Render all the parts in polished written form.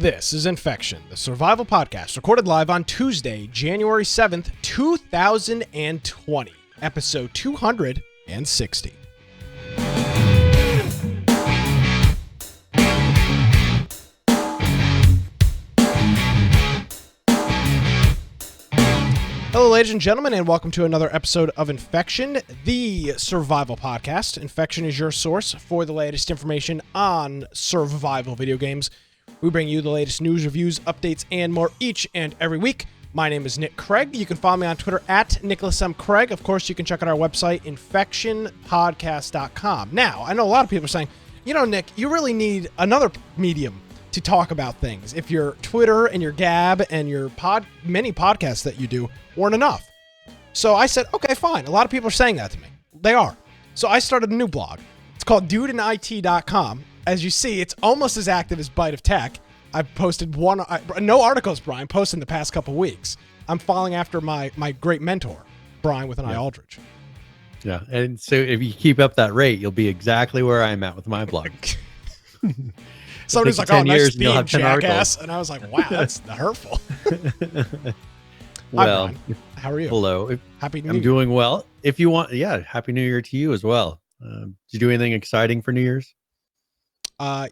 This is Infection, the survival podcast, recorded live on Tuesday, January 7th, 2020, episode 260. Hello, ladies and gentlemen, and welcome to another episode of Infection, the survival podcast. Infection is your source for the latest information on survival video games. We bring you the latest news, reviews, updates, and more each and every week. My name is Nick Craig. You can follow me on Twitter at Nicholas M. Craig. Of course, you can check out our website, infectionpodcast.com. Now, I know a lot of people are saying, you know, Nick, you really need another medium to talk about things. If your Twitter and your Gab and your many podcasts that you do weren't enough. So I said, okay, fine. A lot of people are saying that to me. They are. So I started a new blog. It's called dudeandit.com. As you see, it's almost as active as Bite of Tech. I've posted no articles, Brian, posted in the past couple weeks. I'm following after my great mentor, Brian with an I Aldrich. Yeah, and so if you keep up that rate, you'll be exactly where I'm at with my blog. Somebody's like, oh, nice speed, jackass. And I was like, wow, that's hurtful. Well, Hi, Brian. How are you? Hello. Happy New Year. I'm doing well. If you want, Happy New Year to you as well. Did you do anything exciting for New Year's?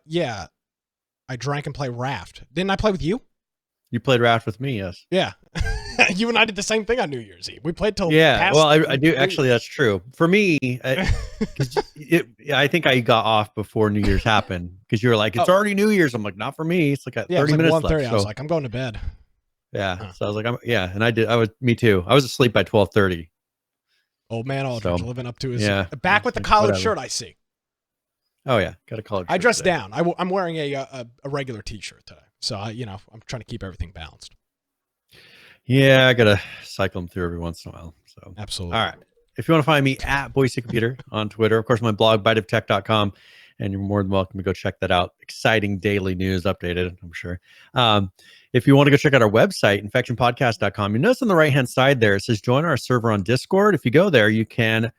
Yeah. I drank and played Raft. Didn't I play with you? You played Raft with me, yes. Yeah. You and I did the same thing on New Year's Eve. We played till well, I do actually. That's true for me. I think I got off before New Year's happened because you were like, "It's already New Year's." I'm like, "Not for me." It's like 30 minutes left. I was like, "I'm going to bed." Yeah. So I was like, and I did. Me too. I was asleep by 12:30. Old man Aldrich living up to his back with the collared shirt. I see. Oh yeah, got a collared shirt. I dressed down. I'm wearing a regular T-shirt today, so I'm trying to keep everything balanced. Yeah, I gotta cycle them through every once in a while. So absolutely. All right. If you want to find me at Boise Computer on Twitter, of course, my blog, biteoftech.com, and you're more than welcome to go check that out. Exciting daily news updated, I'm sure. If you want to go check out our website, infectionpodcast.com, you notice on the right-hand side there, it says join our server on Discord. If you go there, you can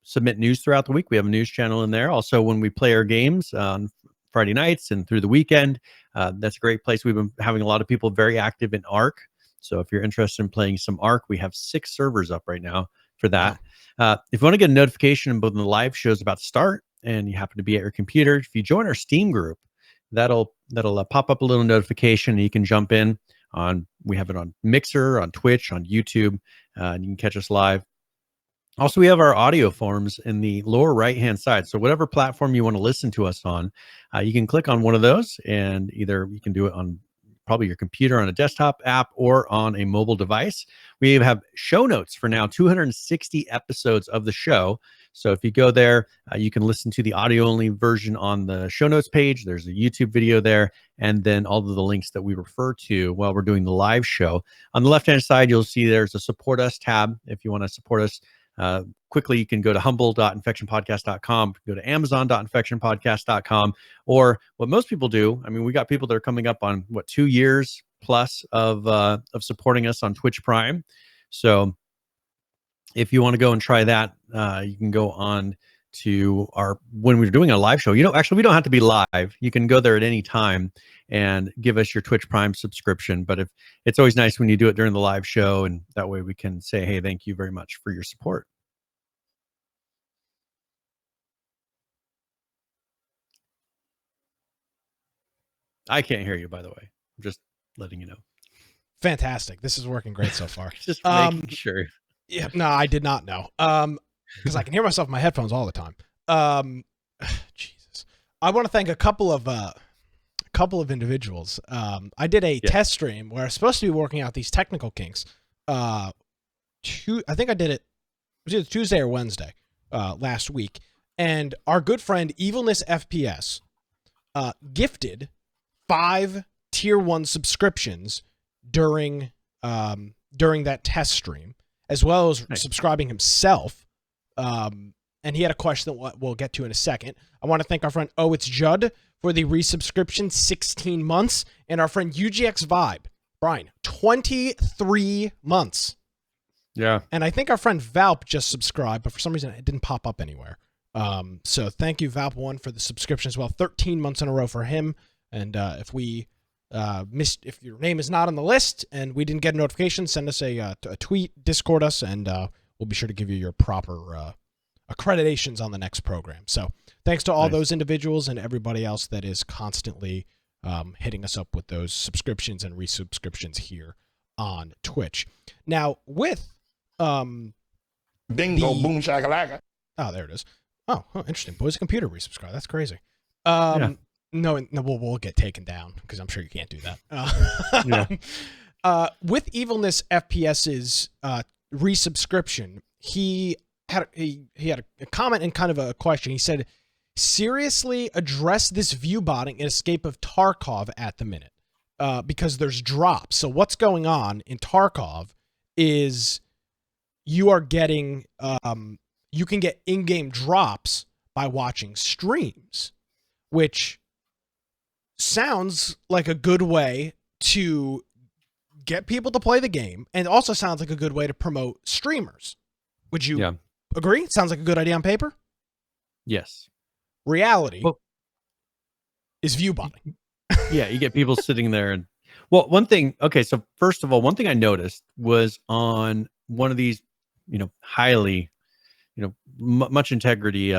submit news throughout the week. We have a news channel in there. Also, when we play our games on Friday nights and through the weekend, that's a great place. We've been having a lot of people very active in ARC. So if you're interested in playing some ARC, we have 6 servers up right now for that. If you want to get a notification when the live show's about to start and you happen to be at your computer, if you join our Steam group, that'll pop up a little notification and you can jump in on. We have it on Mixer, on Twitch, on YouTube, and you can catch us live. Also, we have our audio forms in the lower right-hand side. So whatever platform you want to listen to us on, you can click on one of those, and either you can do it on probably your computer on a desktop app or on a mobile device. We have show notes for now 260 episodes of the show. So if you go there, you can listen to the audio-only version on the show notes page. There's a YouTube video there, and then all of the links that we refer to while we're doing the live show. On the left-hand side, you'll see there's a Support Us tab. If you want to support us quickly, you can go to humble.infectionpodcast.com, go to amazon.infectionpodcast.com, or what most people do. I mean, we got people that are coming up on 2 years plus of supporting us on Twitch Prime. So if you want to go and try that, you can go on to when we're doing a live show. Actually, we don't have to be live. You can go there at any time and give us your Twitch Prime subscription. But it's always nice when you do it during the live show, and that way we can say, hey, thank you very much for your support. I can't hear you, by the way. I'm just letting you know. Fantastic. This is working great so far. Just making sure. Yeah, no, I did not know. Because I can hear myself in my headphones all the time. Jesus. I want to thank a couple of individuals. I did a test stream where I was supposed to be working out these technical kinks. I think I did it was either Tuesday or Wednesday last week. And our good friend Evilness FPS gifted 5 tier 1 subscriptions during that test stream, as well as subscribing himself. And he had a question that we'll get to in a second. I want to thank our friend It's Judd for the resubscription, 16 months, and our friend UGX Vibe, Brian, 23 months. Yeah. And I think our friend Valp just subscribed, but for some reason it didn't pop up anywhere. So thank you, Valp1, for the subscription as well. 13 months in a row for him. And if we if your name is not on the list and we didn't get a notification, send us a tweet, Discord us, and we'll be sure to give you your proper accreditations on the next program. So thanks to all those individuals and everybody else that is constantly hitting us up with those subscriptions and resubscriptions here on Twitch. Now with Bingo, boom, shakalaka. Oh, there it is. Oh, interesting. Boys Computer resubscribe. That's crazy. No, we'll get taken down because I'm sure you can't do that. With Evilness FPS's resubscription, he had a comment and kind of a question. He said, seriously address this view botting and escape of Tarkov at the minute because there's drops. So what's going on in Tarkov is you are getting you can get in-game drops by watching streams, which sounds like a good way to get people to play the game, and also sounds like a good way to promote streamers. Would you agree? It sounds like a good idea on paper. Yes. Reality is view botting. Yeah, you get people sitting there and one thing. Okay, so first of all, one thing I noticed was on one of these, highly, much integrity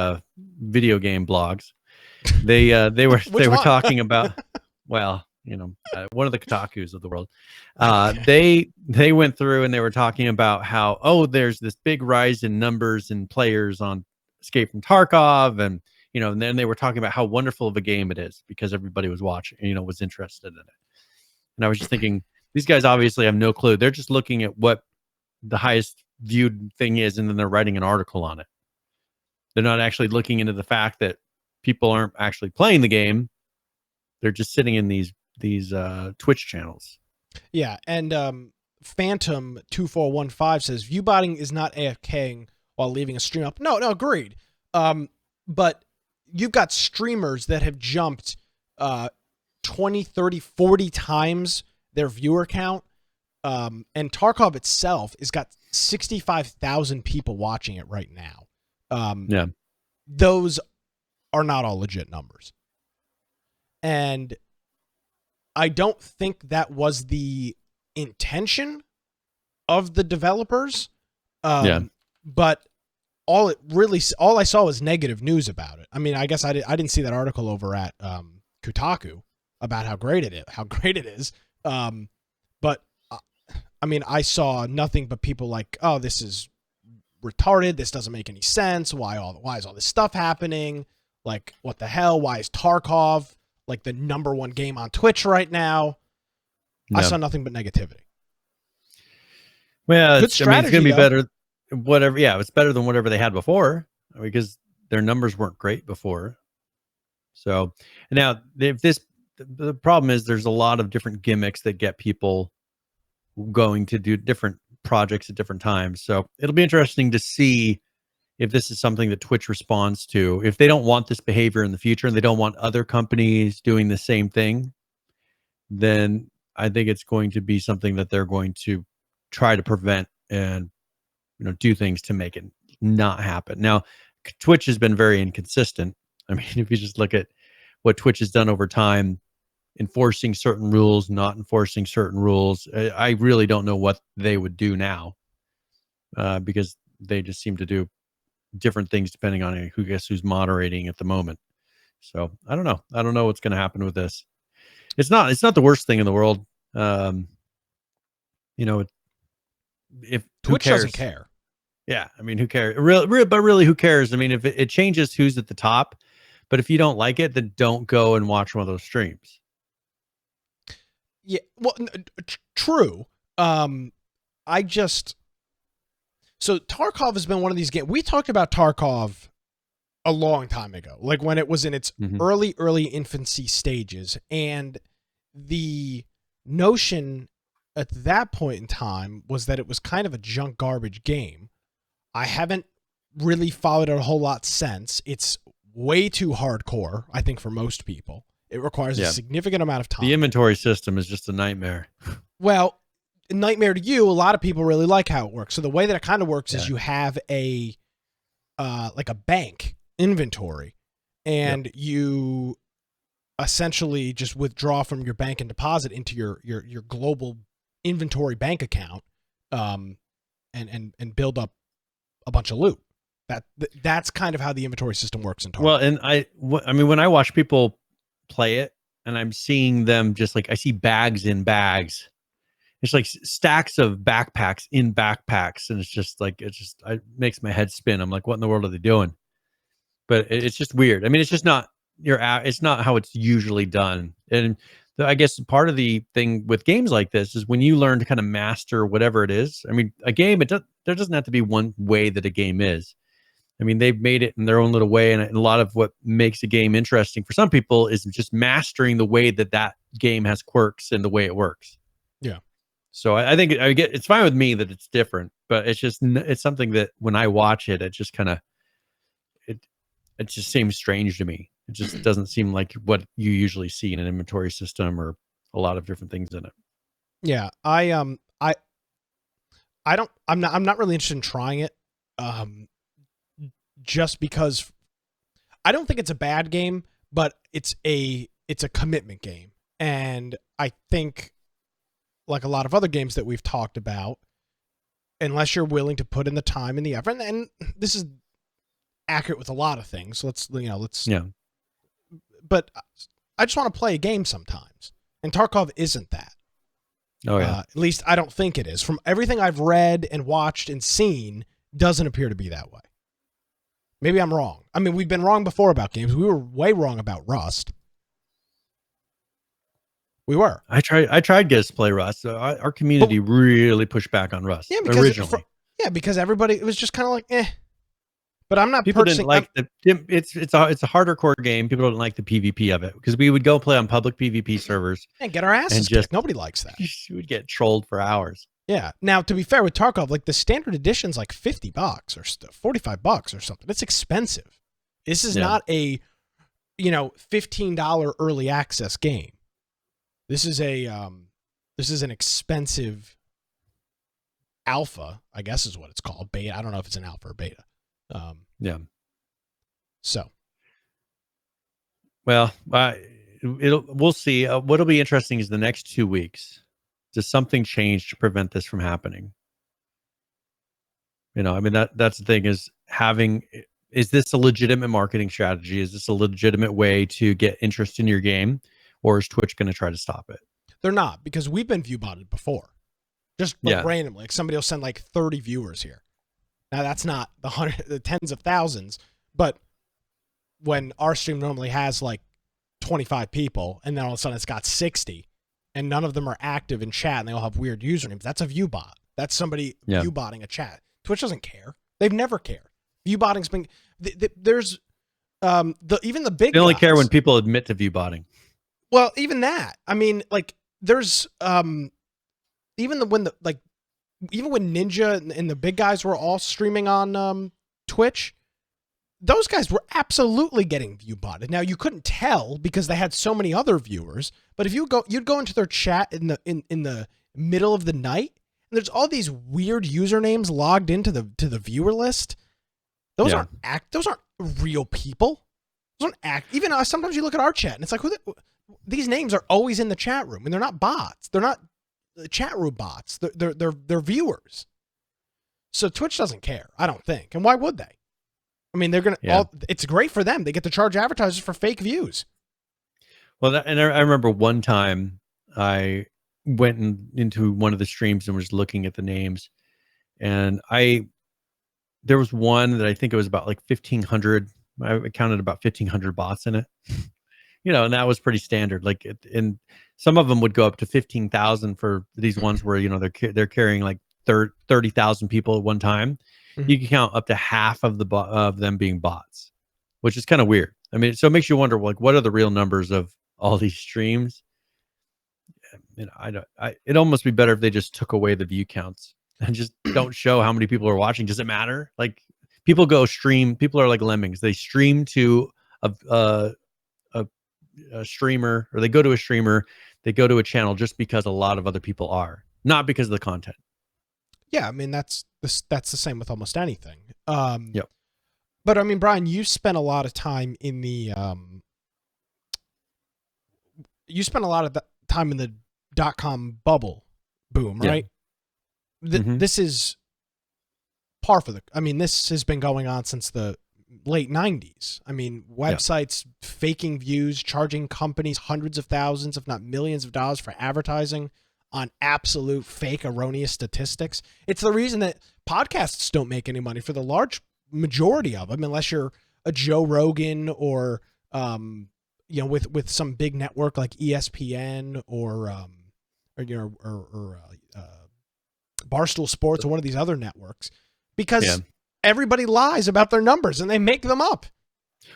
video game blogs. They were talking about one of the Kotakus of the world. They went through and they were talking about how there's this big rise in numbers and players on Escape from Tarkov, and and then they were talking about how wonderful of a game it is because everybody was watching, was interested in it. And I was just thinking, these guys obviously have no clue. They're just looking at what the highest viewed thing is, and then they're writing an article on it. They're not actually looking into the fact that people aren't actually playing the game. They're just sitting in these Twitch channels. Yeah, and Phantom 2415 says viewbotting is not AFKing while leaving a stream up. No, agreed. But you've got streamers that have jumped 20, 30, 40 times their viewer count. And Tarkov itself has got 65,000 people watching it right now. Those are not all legit numbers. And I don't think that was the intention of the developers. But all I saw was negative news about it. I mean, I guess I didn't see that article over at Kotaku about how great it is. But I mean, I saw nothing but people like, oh, this is retarded. This doesn't make any sense. Why is all this stuff happening? Like, what the hell? Why is Tarkov like the #1 game on Twitch right now? I saw nothing but negativity. Well, it's going to be better. Whatever. Yeah, it's better than whatever they had before because their numbers weren't great before. So now the problem is there's a lot of different gimmicks that get people going to do different projects at different times. So it'll be interesting to see if this is something that Twitch responds to. If they don't want this behavior in the future and they don't want other companies doing the same thing, then I think it's going to be something that they're going to try to prevent and do things to make it not happen. Now, Twitch has been very inconsistent. I mean, if you just look at what Twitch has done over time, enforcing certain rules, not enforcing certain rules, I really don't know what they would do now because they just seem to do different things depending on who's moderating at the moment. So I don't know. I don't know what's going to happen with this. It's not the worst thing in the world. If Twitch doesn't care. Yeah, I mean, who cares? Really, who cares? I mean, if it changes who's at the top, but if you don't like it, then don't go and watch one of those streams. Yeah, well, true. So Tarkov has been one of these games. We talked about Tarkov a long time ago, like when it was in its early infancy stages, and the notion at that point in time was that it was kind of a junk garbage game. I haven't really followed it a whole lot since. It's way too hardcore, I think, for most people. It requires a significant amount of time. The inventory system is just a nightmare. Well, a nightmare to you. A lot of people really like how it works. So the way that it kind of works is you have a like a bank inventory, and you essentially just withdraw from your bank and deposit into your global inventory bank account, and build up a bunch of loot. That's kind of how the inventory system works in Tarkov. Well, and I mean, when I watch people play it, and I'm seeing them just like, I see bags in bags. It's like stacks of backpacks in backpacks, and it's just like, it makes my head spin. I'm like, what in the world are they doing? But it's just weird. I mean, it's just not it's not how it's usually done. And I guess part of the thing with games like this is when you learn to kind of master whatever it is. I mean, a game, there doesn't have to be one way that a game is. I mean, they've made it in their own little way, and a lot of what makes a game interesting for some people is just mastering the way that game has quirks and the way it works. Yeah. So I think it's fine with me that it's different, but it's something that when I watch it, it just kind of it just seems strange to me. It just doesn't seem like what you usually see in an inventory system or a lot of different things in it. Yeah, I'm not really interested in trying it. Just because I don't think it's a bad game, but it's a commitment game. And I think, like a lot of other games that we've talked about, unless you're willing to put in the time and the effort, and this is accurate with a lot of things. So let's. Yeah. But I just want to play a game sometimes, and Tarkov isn't that. Oh yeah. At least I don't think it is. From everything I've read and watched and seen, doesn't appear to be that way. Maybe I'm wrong. I mean, we've been wrong before about games. We were way wrong about Rust. We were. I tried to get us to play Rust. Our community really pushed back on Rust. Yeah, originally. Because everybody, it was just kind of like, eh. But I'm not. People didn't like it's a harder core game. People don't like the PvP of it because we would go play on public PvP servers and get our asses kicked. Nobody likes that. You would get trolled for hours. Yeah. Now, to be fair with Tarkov, like the standard edition's like $50 or $45 or something. It's expensive. This is not a, $15 early access game. This is an expensive alpha, I guess is what it's called. Beta. I don't know if it's an alpha or beta. Yeah. So. Well, we'll see. What'll be interesting is the next 2 weeks. Does something change to prevent this from happening? I mean, that's the thing is this a legitimate marketing strategy? Is this a legitimate way to get interest in your game? Or is Twitch going to try to stop it? They're not, because we've been view botted before. Just randomly. Like somebody will send like 30 viewers here. Now that's not the tens of thousands, but when our stream normally has like 25 people and then all of a sudden it's got 60 and none of them are active in chat and they all have weird usernames, that's a view bot. That's somebody view botting a chat. Twitch doesn't care. They've never cared. View botting's been there's even the big They only guys, care when people admit to view botting. Well, even that. I mean, like there's even when Ninja and the big guys were all streaming on Twitch, those guys were absolutely getting view botted. Now you couldn't tell because they had so many other viewers, but if you'd go into their chat in the middle of the night, and there's all these weird usernames logged into the viewer list. Those aren't real people. Those aren't even sometimes you look at our chat and it's like these names are always in the chat room and they're not bots. They're not chat room bots. They're viewers. So Twitch doesn't care, I don't think. And why would they? I mean, they're it's great for them. They get to charge advertisers for fake views. Well, I remember one time I went into one of the streams and was looking at the names, and there was one that I think it was about like 1,500. I counted about 1,500 bots in it. And that was pretty standard. Like, and some of them would go up to 15,000 for these ones where they're carrying like 30,000 people at one time. Mm-hmm. You can count up to half of them being bots, which is kind of weird. I mean, so it makes you wonder, like, what are the real numbers of all these streams? It'd almost be better if they just took away the view counts and just don't show how many people are watching. Does it matter? Like, people go stream. People are like lemmings. They stream to a streamer, or they go to a streamer. They go to a channel just because a lot of other people are, not because of the content. Yeah, I mean that's the same with almost anything. Yep. But I mean, Brian, you spent a lot of time in the you spent a lot of time in the .com bubble boom, right? This is par for the. I mean, this has been going on since the late 90s. I mean, websites faking views, charging companies hundreds of thousands, if not millions of dollars for advertising on absolute fake, erroneous statistics. It's the reason that podcasts don't make any money for the large majority of them, unless you're a Joe Rogan or, with some big network like ESPN or Barstool Sports or one of these other networks, because everybody lies about their numbers and they make them up.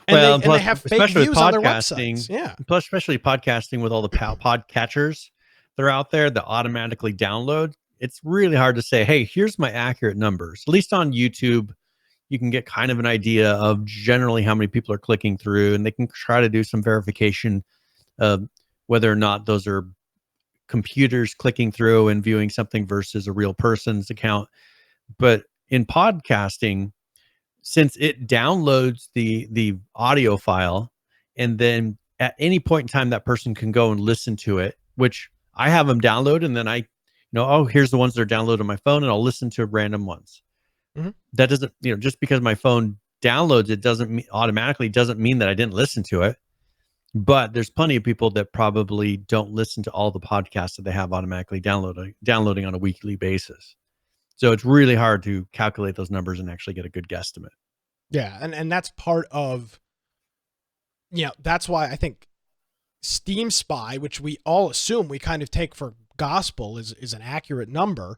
And, they have fake views on their websites. Yeah. Plus, especially podcasting with all the podcatchers that are out there that automatically download. It's really hard to say, hey, here's my accurate numbers. At least on YouTube, you can get kind of an idea of generally how many people are clicking through, and they can try to do some verification of whether or not those are computers clicking through and viewing something versus a real person's account. But in podcasting, since it downloads the audio file, and then at any point in time that person can go and listen to it, which I have them download, and then I here's the ones that are downloaded on my phone, and I'll listen to random ones. That doesn't, just because my phone downloads it automatically doesn't mean that I didn't listen to it. But there's plenty of people that probably don't listen to all the podcasts that they have automatically downloading on a weekly basis. So it's really hard to calculate those numbers and actually get a good guesstimate. Yeah, and that's part of, that's why I think Steam Spy, which we all assume, we kind of take for gospel, is an accurate number.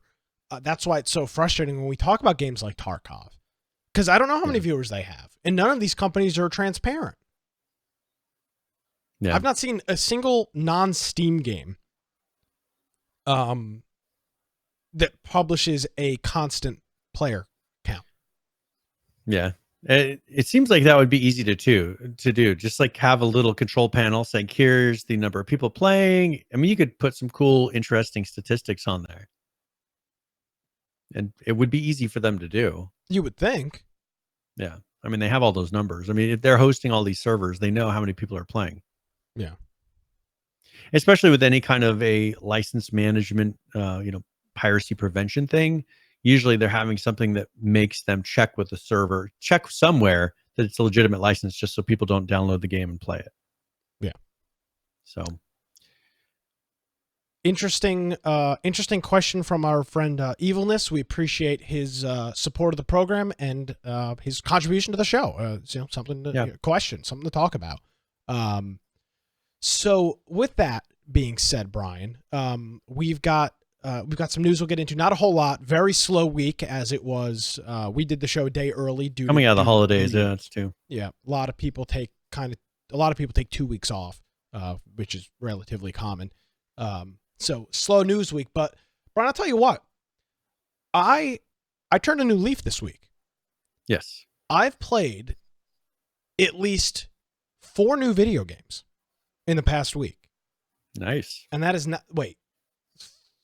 That's why it's so frustrating when we talk about games like Tarkov, because I don't know how many viewers they have, and none of these companies are transparent. Yeah. I've not seen a single non-Steam game that publishes a constant player count. Yeah. It seems like that would be easy to do. Just like have a little control panel saying, here's the number of people playing. I mean, you could put some cool, interesting statistics on there. And it would be easy for them to do. You would think. Yeah. I mean, they have all those numbers. I mean, if they're hosting all these servers, they know how many people are playing. Yeah. Especially with any kind of a license management, piracy prevention thing. Usually they're having something that makes them check with the server, check somewhere that it's a legitimate license, just so people don't download the game and play it. Yeah. So interesting question from our friend Evilness. We appreciate his support of the program and his contribution to the show. Something to question, something to talk about. So with that being said, Brian, we've got some news we'll get into. Not a whole lot. Very slow week as it was. We did the show a day early. Coming out of the holidays, that's too. Yeah, a lot of people take 2 weeks off, which is relatively common. So slow news week. But Brian, I'll tell you what. I turned a new leaf this week. Yes. I've played at least 4 new video games in the past week. Nice. And that is not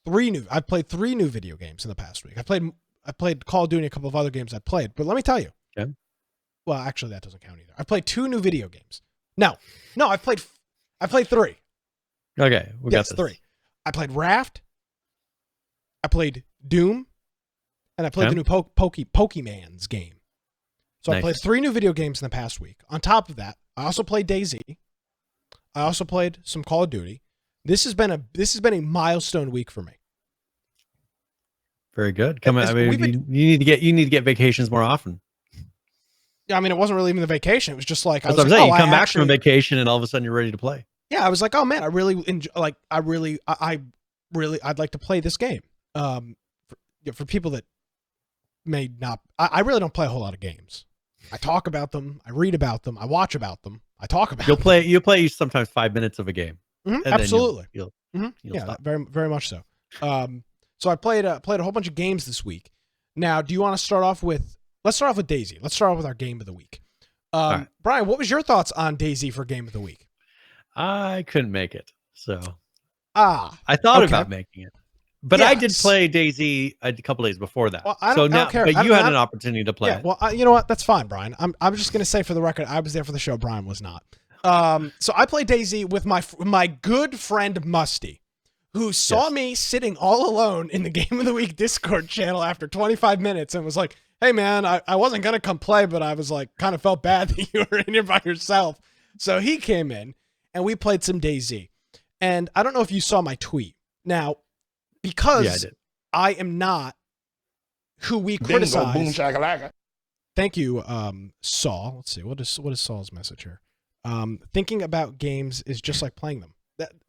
3 new. I've played 3 new video games in the past week. I played Call of Duty and a couple of other games I played. But let me tell you. Okay. Well, actually, that doesn't count either. I played 2 new video games. No, I played 3. Okay, we got this. 3. I played Raft. I played Doom, and I played the new Pokemon's game. So nice. I played 3 new video games in the past week. On top of that, I also played DayZ. I also played some Call of Duty. This has been a milestone week for me. Very good. Come on, I mean, you need to get vacations more often. Yeah, I mean, it wasn't really even the vacation. It was just like that's what I'm saying. You come back from a vacation, and all of a sudden you're ready to play. Yeah, I was like, oh man, I really enjoy. Like, I'd like to play this game. For people that may not, I really don't play a whole lot of games. I talk about them, I read about them, I watch about them, I talk about. You'll play sometimes 5 minutes of a game. Mm-hmm, absolutely. You'll stop. Very, very much so. So I played a whole bunch of games this week. Now, do you want to start off with? Let's start off with DayZ. Let's start off with our game of the week. Right. Brian, what was your thoughts on DayZ for game of the week? I couldn't make it, so I thought about making it, but I did play DayZ a couple days before that. Well, I don't care. But you had an opportunity to play. Yeah, well, you know what? That's fine, Brian. I'm just gonna say for the record, I was there for the show. Brian was not. So I played DayZ with my good friend Musty, who saw me sitting all alone in the Game of the Week Discord channel after 25 minutes and was like, hey man, I wasn't going to come play, but I was like, kind of felt bad that you were in here by yourself. So he came in and we played some DayZ. And I don't know if you saw my tweet. Now, because I am not who we criticize. Boom shakalaka. Thank you, Saul. Let's see. What is Saul's message here? Thinking about games is just like playing them.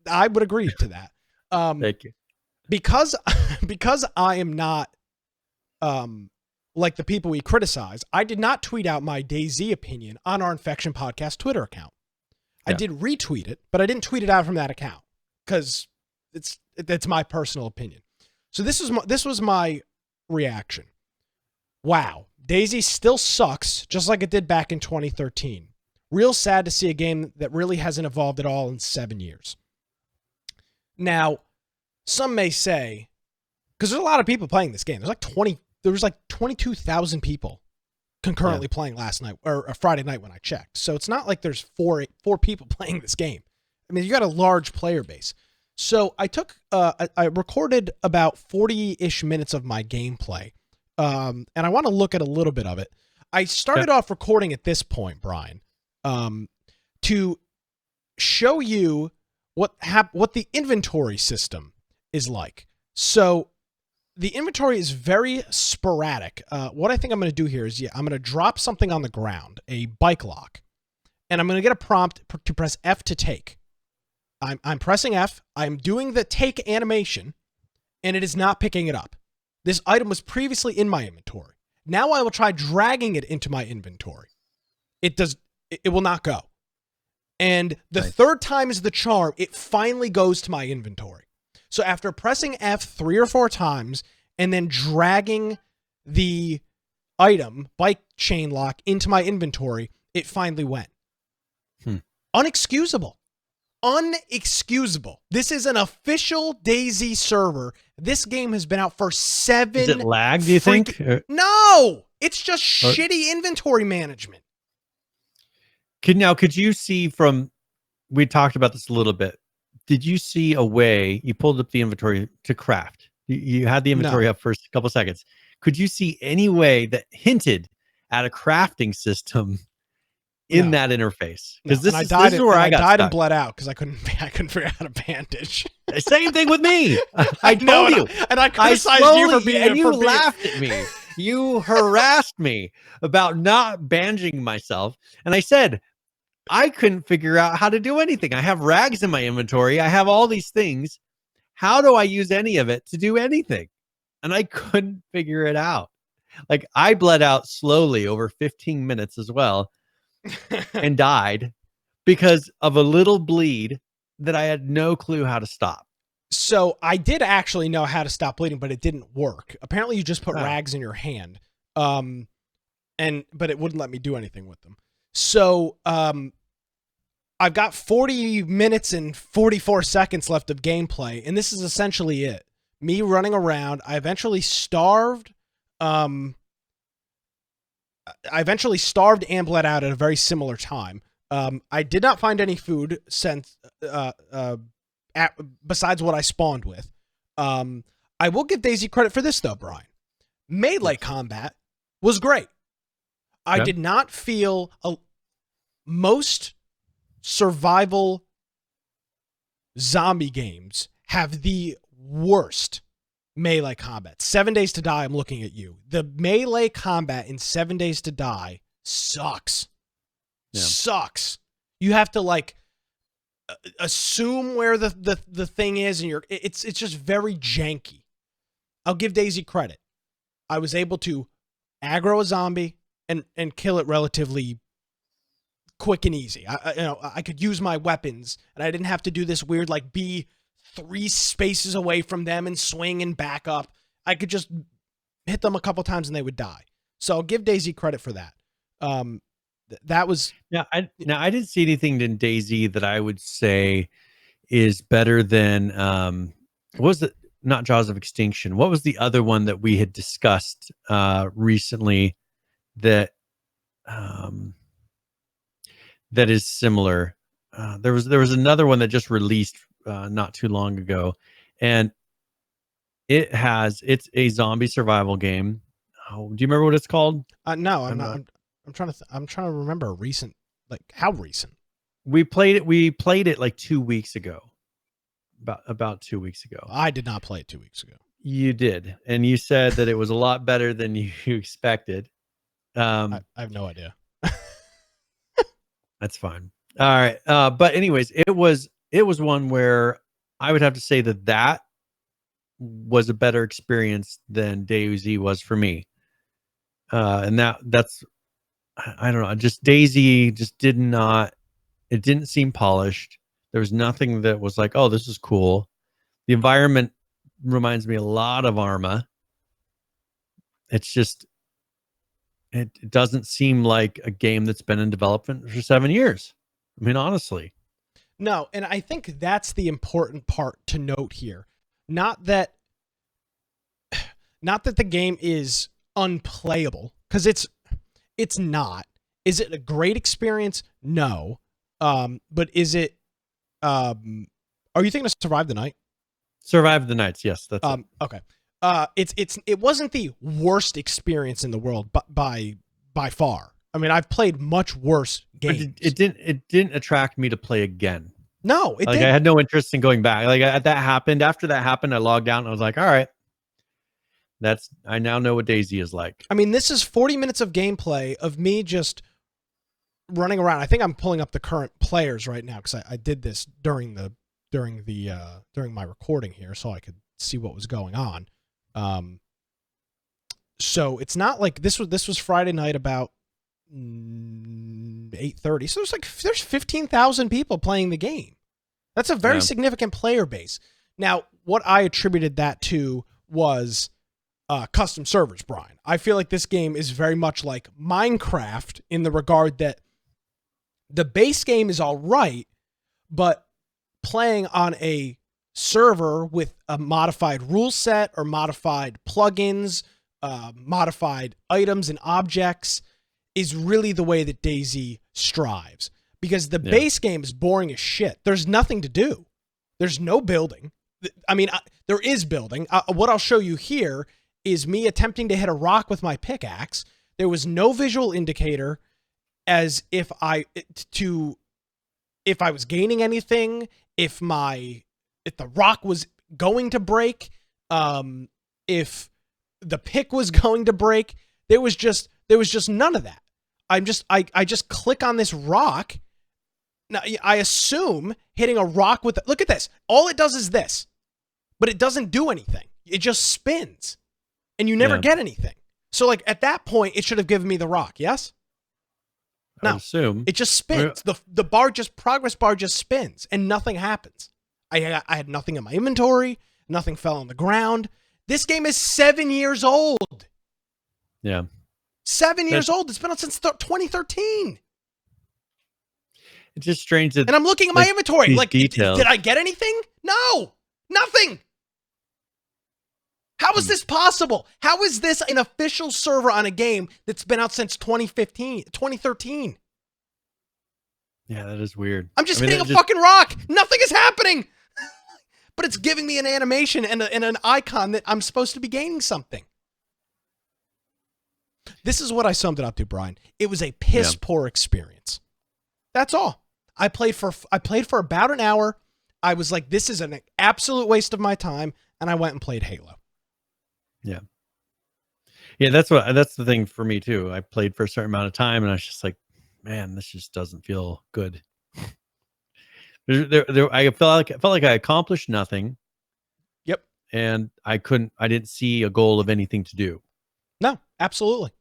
I would agree to that. Thank you. Because I am not like the people we criticize, I did not tweet out my DayZ opinion on our Infection Podcast Twitter account. I did retweet it, but I didn't tweet it out from that account because it's my personal opinion. So this was my reaction. Wow, DayZ still sucks, just like it did back in 2013. Real sad to see a game that really hasn't evolved at all in 7 years. Now, some may say, because there's a lot of people playing this game. There was like 22,000 people concurrently playing last night or Friday night when I checked. So it's not like there's four people playing this game. I mean, you got a large player base. So I took, I recorded about 40-ish minutes of my gameplay. And I want to look at a little bit of it. I started off recording at this point, Brian, to show you what the inventory system is like. So the inventory is very sporadic. What I think I'm going to do here is, I'm going to drop something on the ground, a bike lock, and I'm going to get a prompt to press F to take. I'm pressing F. I'm doing the take animation, and it is not picking it up. This item was previously in my inventory. Now I will try dragging it into my inventory. It will not go. And the third time is the charm. It finally goes to my inventory. So after pressing F 3 or 4 times and then dragging the item, bike chain lock, into my inventory, it finally went. Unexcusable. Unexcusable. This is an official DayZ server. This game has been out for 7. Is it lag, do you think? No! It's just shitty inventory management. Could you see from, we talked about this a little bit. Did you see a way, you pulled up the inventory to craft. You had the inventory up for a couple seconds. Could you see any way that hinted at a crafting system in that interface? Because this is where I died and bled out because I couldn't figure out a bandage. Same thing with me. I told you. And I criticized you for being, and you laughed at me. You harassed me about not bandaging myself. And I said, I couldn't figure out how to do anything. I have rags in my inventory. I have all these things. How do I use any of it to do anything? And I couldn't figure it out. Like, I bled out slowly over 15 minutes as well and died because of a little bleed that I had no clue how to stop. So I did actually know how to stop bleeding, but it didn't work. Apparently you just put rags in your hand. But it wouldn't let me do anything with them. So I've got 40 minutes and 44 seconds left of gameplay, and this is essentially it. Me running around. I eventually starved. And bled out at a very similar time. I did not find any food since besides what I spawned with. I will give DayZ credit for this though, Brian. Melee combat was great. I did not feel most survival zombie games have the worst melee combat. 7 Days to Die, I'm looking at you. The melee combat in 7 Days to Die sucks. Sucks. You have to like assume where the thing is, and it's just very janky. I'll give DayZ credit. I was able to aggro a zombie and kill it relatively quick and easy. I could use my weapons, and I didn't have to do this weird like be 3 spaces away from them and swing and back up. I could just hit them a couple times and they would die. So I'll give DayZ credit for that. That was I didn't see anything in DayZ that I would say is better than what was it? Not Jaws of Extinction. What was the other one that we had discussed recently that that is similar? there was another one that just released not too long ago, and it's a zombie survival game. Oh, do you remember what it's called? No, I'm not. I'm trying to remember a recent, like how recent. We played it like 2 weeks ago. About 2 weeks ago. I did not play it 2 weeks ago. You did, and you said that it was a lot better than you expected. I have no idea. That's fine. All right, but anyways, it was one where I would have to say that was a better experience than DayZ was for me. And that's I don't know. Just DayZ just did not. It didn't seem polished. There was nothing that was like, oh, this is cool. The environment reminds me a lot of Arma. It's just, it doesn't seem like a game that's been in development for 7 years. I mean, honestly. No, and I think that's the important part to note here. Not that the game is unplayable, because it's not. Is it a great experience? No. But is it? Are you thinking of Survive the Night? Survive the Nights, yes. That's it. Okay. It wasn't the worst experience in the world, but by far. I mean, I've played much worse games. But it didn't attract me to play again. No, it didn't. I had no interest in going back. Like after that happened, I logged out and I was like, all right. I now know what DayZ is like. I mean, this is 40 minutes of gameplay of me just running around. I think I'm pulling up the current players right now because I did this during my recording here, so I could see what was going on. So it's not like this was Friday night about 8:30. So there's 15,000 people playing the game. That's a very significant player base. Now, what I attributed that to was custom servers, Brian. I feel like this game is very much like Minecraft in the regard that the base game is all right, but playing on a server with a modified rule set or modified plugins, modified items and objects is really the way that DayZ strives. Because the base game is boring as shit. There's nothing to do. There's no building. I mean, there is building. What I'll show you here is me attempting to hit a rock with my pickaxe. There was no visual indicator as if I was gaining anything, if the rock was going to break, if the pick was going to break. There was just none of that. I just click on this rock. Now, I assume hitting a rock with look at this. All it does is this, but it doesn't do anything. It just spins, and you never get anything. So, like at that point, it should have given me the rock. Yes. I assume it just spins. The progress bar just spins, and nothing happens. I had nothing in my inventory. Nothing fell on the ground. This game is 7 years old. Yeah. 7 years old. It's been out since 2013. It's just strange that, and I'm looking at my inventory. Like, did I get anything? No, nothing. How is this possible? How is this an official server on a game that's been out since 2013? Yeah, that is weird. I'm just hitting a fucking rock. Nothing is happening. But it's giving me an animation and an icon that I'm supposed to be gaining something. This is what I summed it up to, Brian. It was a piss poor experience. That's all. I played for about an hour. I was like, this is an absolute waste of my time, and I went and played Halo. Yeah. Yeah, that's the thing for me too. I played for a certain amount of time and I was just like, man, this just doesn't feel good. I felt like I accomplished nothing. Yep. And I didn't see a goal of anything to do. No, absolutely.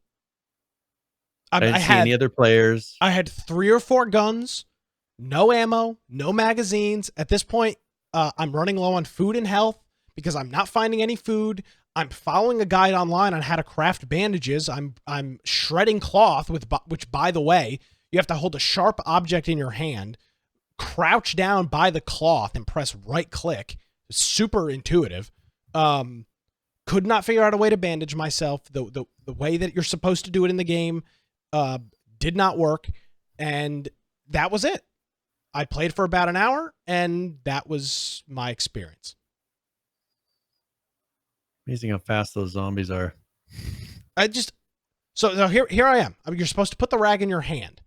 I didn't see any other players. I had 3 or 4 guns, no ammo, no magazines. At this point, I'm running low on food and health because I'm not finding any food. I'm following a guide online on how to craft bandages. I'm shredding cloth, which, by the way, you have to hold a sharp object in your hand, crouch down by the cloth, and press right click. Super intuitive. Could not figure out a way to bandage myself. The way that you're supposed to do it in the game did not work, and that was it. I played for about an hour, and that was my experience. Amazing how fast those zombies are. So here I am. I mean, you're supposed to put the rag in your hand,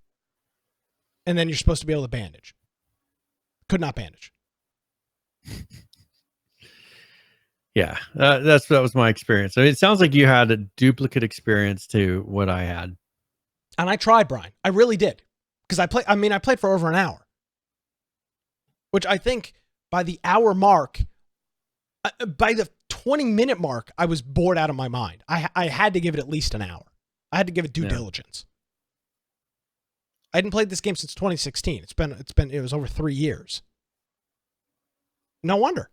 and then you're supposed to be able to bandage. Could not bandage. Yeah, that was my experience. I mean, it sounds like you had a duplicate experience to what I had. And I tried, Brian. I really did. Because I played for over an hour. Which I think by the hour mark, by the 20-minute mark, I was bored out of my mind. I had to give it at least an hour. I had to give it due diligence. I hadn't played this game since 2016. It was over 3 years. No wonder.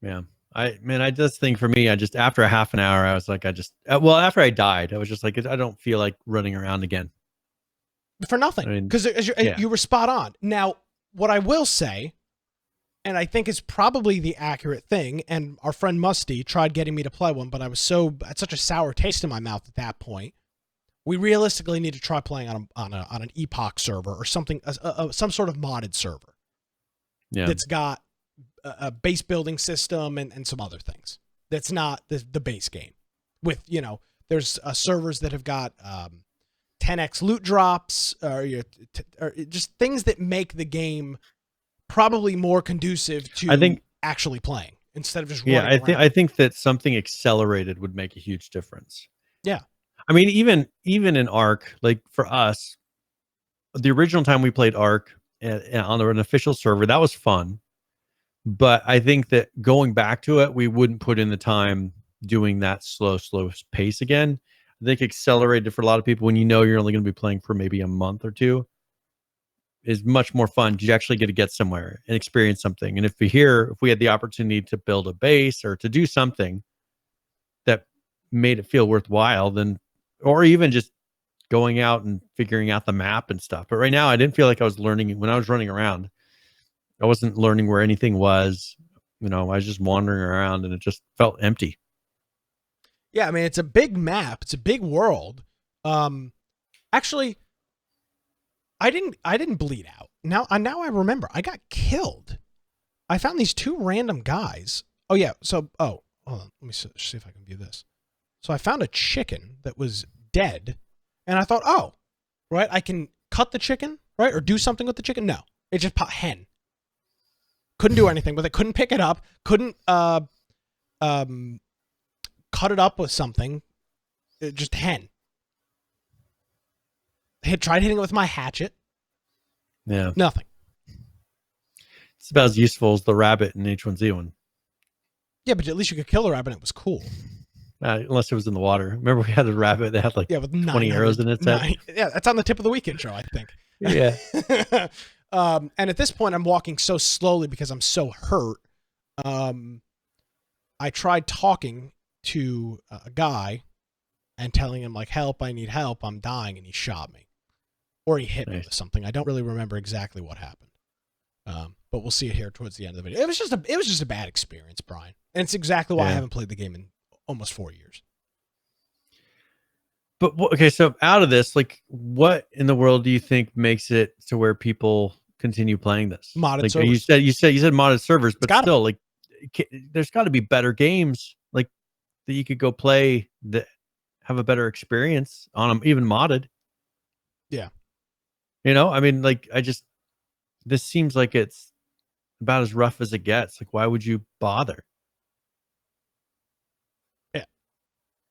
Yeah. I just think for me, after a half an hour, I was like, after I died, I was just like, I don't feel like running around again. For nothing. Because you were spot on. Now, what I will say, and I think is probably the accurate thing, and our friend Musty tried getting me to play one, but I was had such a sour taste in my mouth at that point. We realistically need to try playing on an Epoch server or something, some sort of modded server. Yeah. That's got a base building system and some other things. That's not the base game. With, there's servers that have got 10x loot drops, or just things that make the game probably more conducive to actually playing instead of just running around. I think that something accelerated would make a huge difference. Yeah. I mean, even in Ark, like for us, the original time we played Ark on an official server, that was fun. But I think that going back to it, we wouldn't put in the time doing that slow pace again. I think accelerated for a lot of people when you're only going to be playing for maybe a month or two is much more fun. You actually get to get somewhere and experience something. And if we had the opportunity to build a base or to do something that made it feel worthwhile, then, or even just going out and figuring out the map and stuff. But right now, I didn't feel like I was learning when I was running around. I wasn't learning where anything was. I was just wandering around and it just felt empty. Yeah, I mean, it's a big map. It's a big world. Actually, I didn't bleed out. Now I remember. I got killed. I found these two random guys. Oh, yeah. So, hold on. Let me see if I can view this. So I found a chicken that was dead. And I thought, right, I can cut the chicken, right? Or do something with the chicken. No, it just hen. Couldn't do anything with it. Couldn't pick it up. Couldn't cut it up with something. It just hen. Tried hitting it with my hatchet. Yeah. Nothing. It's about as useful as the rabbit in H1Z1. Yeah, but at least you could kill the rabbit and it was cool. Unless it was in the water. Remember we had a rabbit that had like with 20 arrows in its head? Yeah, that's on the tip of the weekend show, I think. Yeah. And at this point, I'm walking so slowly because I'm so hurt. I tried talking to a guy and telling him, like, help, I need help, I'm dying, and he shot me. Or he hit me with something. I don't really remember exactly what happened. But we'll see it here towards the end of the video. It was just a bad experience, Brian. And it's exactly why I haven't played the game in almost 4 years. But okay, so out of this, like, what in the world do you think makes it to where people continue playing this? Modded servers. You said modded servers, but still, like, there's got to be better games like that you could go play that have a better experience on them, even modded. Yeah. I mean, like, this seems like it's about as rough as it gets. Like, why would you bother? Yeah.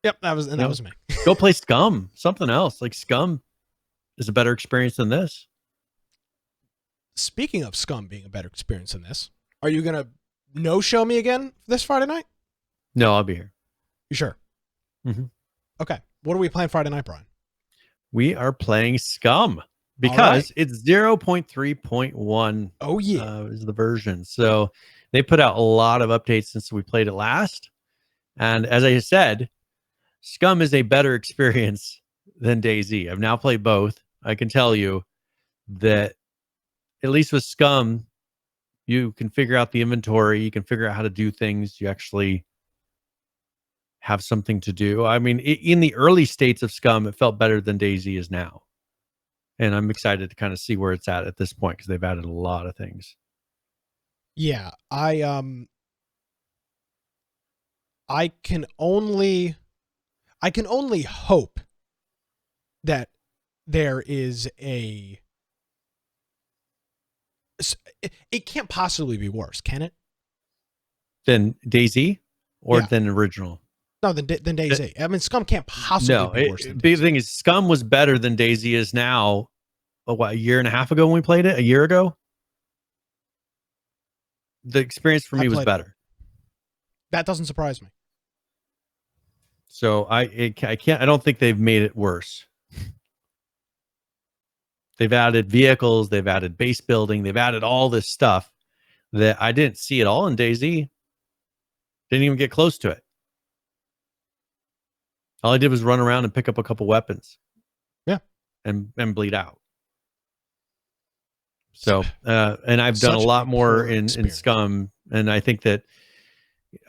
Yep, that was me. Go play SCUM, something else. Like, SCUM is a better experience than this. Speaking of SCUM being a better experience than this, are you going to no-show me again this Friday night? No, I'll be here. You sure? Mm-hmm. Okay. What are we playing Friday night, Brian? We are playing SCUM because it's 0.3.1. Oh, yeah. Is the version. So they put out a lot of updates since we played it last. And as I said, SCUM is a better experience than DayZ. I've now played both. I can tell you that at least with SCUM, you can figure out the inventory. You can figure out how to do things. You actually have something to do. I mean, in the early states of SCUM, it felt better than DayZ is now. and I'm excited to kind of see where it's at this point because they've added a lot of things. Yeah, I can only hope that there is it can't possibly be worse, can it? Than DayZ or than original? No, than DayZ. I mean, SCUM can't possibly be worse than DayZ. The thing is, SCUM was better than DayZ is now. What, a year and a half ago when we played it? A year ago? The experience for me was better. That doesn't surprise me. So I don't think they've made it worse. They've added vehicles, they've added base building, they've added all this stuff that I didn't see at all in DayZ. Didn't even get close to it. All I did was run around and pick up a couple weapons. Yeah. And bleed out. So, and I've done a lot more in SCUM, and I think that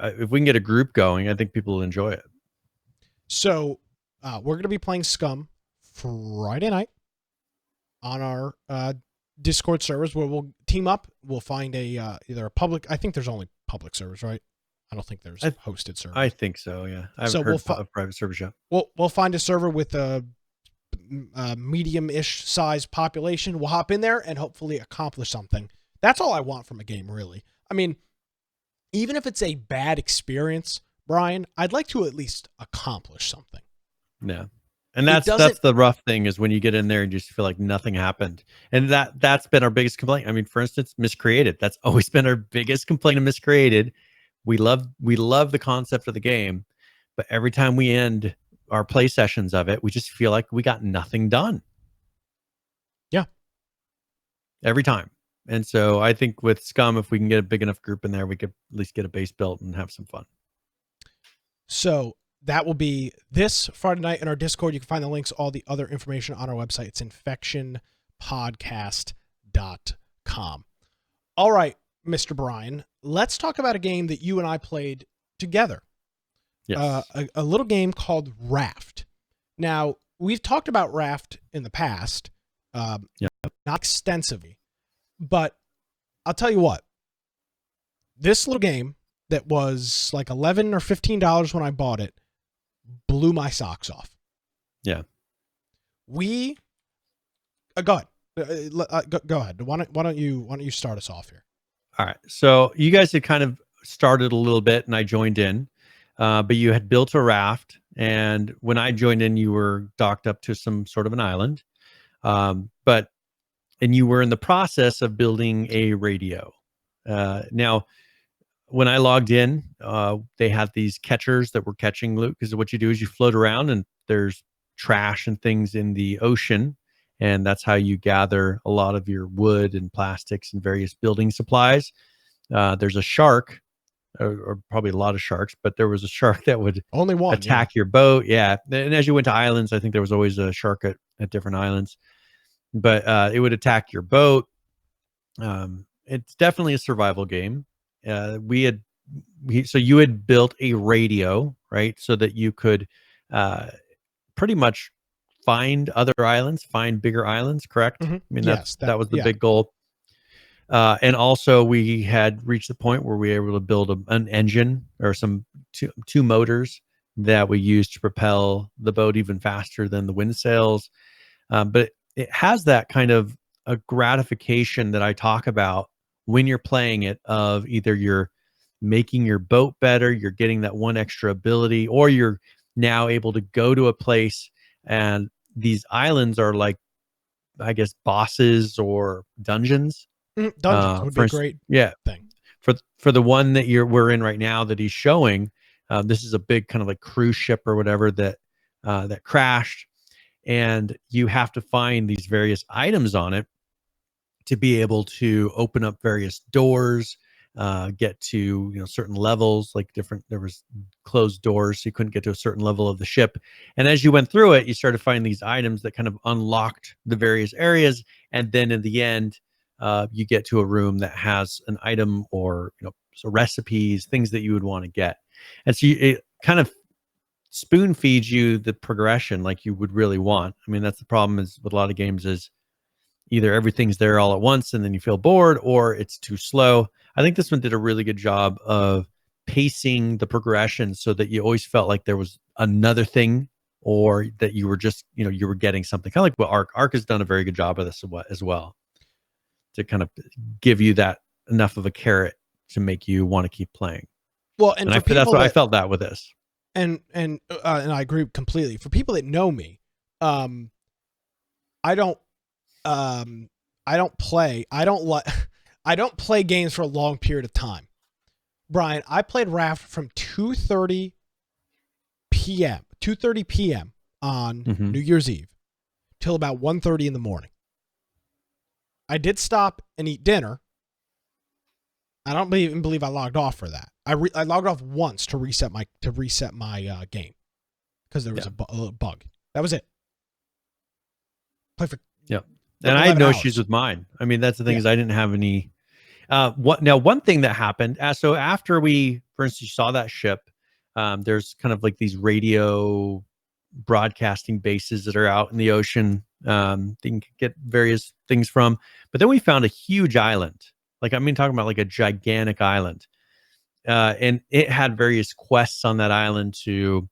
if we can get a group going, I think people will enjoy it. So, we're going to be playing SCUM Friday night on our Discord servers, where we'll team up. We'll find either a public. I think there's only public servers, right? I don't think there's hosted servers. I think so. Yeah, I've heard of private server shop. We'll find a server with a medium-ish size population. We'll hop in there and hopefully accomplish something. That's all I want from a game, really. I mean, even if it's a bad experience, Brian, I'd like to at least accomplish something. Yeah. And that's the rough thing, is when you get in there and you just feel like nothing happened. And that's been our biggest complaint. I mean, for instance, Miscreated. That's always been our biggest complaint of Miscreated. We love the concept of the game, but every time we end our play sessions of it, we just feel like we got nothing done. Yeah. Every time. And so I think with SCUM, if we can get a big enough group in there, we could at least get a base built and have some fun. So that will be this Friday night in our Discord. You can find the links, all the other information on our website. It's infectionpodcast.com. All right, Mr. Brian, let's talk about a game that you and I played together. Yes. A little game called Raft. Now, we've talked about Raft in the past, not extensively, but I'll tell you what, this little game that was like $11 or $15 when I bought it blew my socks off. Yeah. Go ahead. Go ahead. Why don't you start us off here? All right. So you guys had kind of started a little bit and I joined in, but you had built a raft. And when I joined in, you were docked up to some sort of an island. And you were in the process of building a radio. Now, when I logged in, they had these catchers that were catching loot, because what you do is you float around and there's trash and things in the ocean. And that's how you gather a lot of your wood and plastics and various building supplies. There's a shark, or probably a lot of sharks, but there was a shark that would only one attack your boat. Yeah. And as you went to islands, I think there was always a shark at different islands, but it would attack your boat. It's definitely a survival game. So you had built a radio, right? So that you could pretty much find other islands, find bigger islands, correct? Mm-hmm. I mean, that was the big goal. And also we had reached the point where we were able to build an engine or two motors that we used to propel the boat even faster than the wind sails. But it has that kind of a gratification that I talk about when you're playing it, of either you're making your boat better, you're getting that one extra ability, or you're now able to go to a place and these islands are like, I guess, bosses or dungeons. Dungeons would be a great thing. For the one that we're in right now that he's showing, this is a big kind of like cruise ship or whatever that crashed, and you have to find these various items on it to be able to open up various doors, get to certain levels, like there was closed doors, so you couldn't get to a certain level of the ship. And as you went through it, you started finding these items that kind of unlocked the various areas. And then in the end, you get to a room that has an item or so recipes, things that you would want to get. And so it kind of spoon feeds you the progression like you would really want. I mean, that's the problem is with a lot of games is either everything's there all at once and then you feel bored, or it's too slow. I think this one did a really good job of pacing the progression so that you always felt like there was another thing, or that you were just, you were getting something, kind of like what Ark has done a very good job of this as well, to kind of give you that enough of a carrot to make you want to keep playing. Well, and that's what I felt that with this. And I agree completely. For people that know me, I don't play games for a long period of time. Brian, I played Raft from 2:30 p.m. on New Year's Eve till about 1:30 in the morning. I did stop and eat dinner. I don't even believe I logged off for that. I logged off once to reset my game because there was a bug. That was it. Play for and I had no hours. issues with mine. I mean, that's the thing is I didn't have any. One thing that happened. So after we, for instance, saw that ship, there's kind of like these radio broadcasting bases that are out in the ocean. They can get various things from, but then we found a huge island. Like, talking about like a gigantic island. And it had various quests on that island to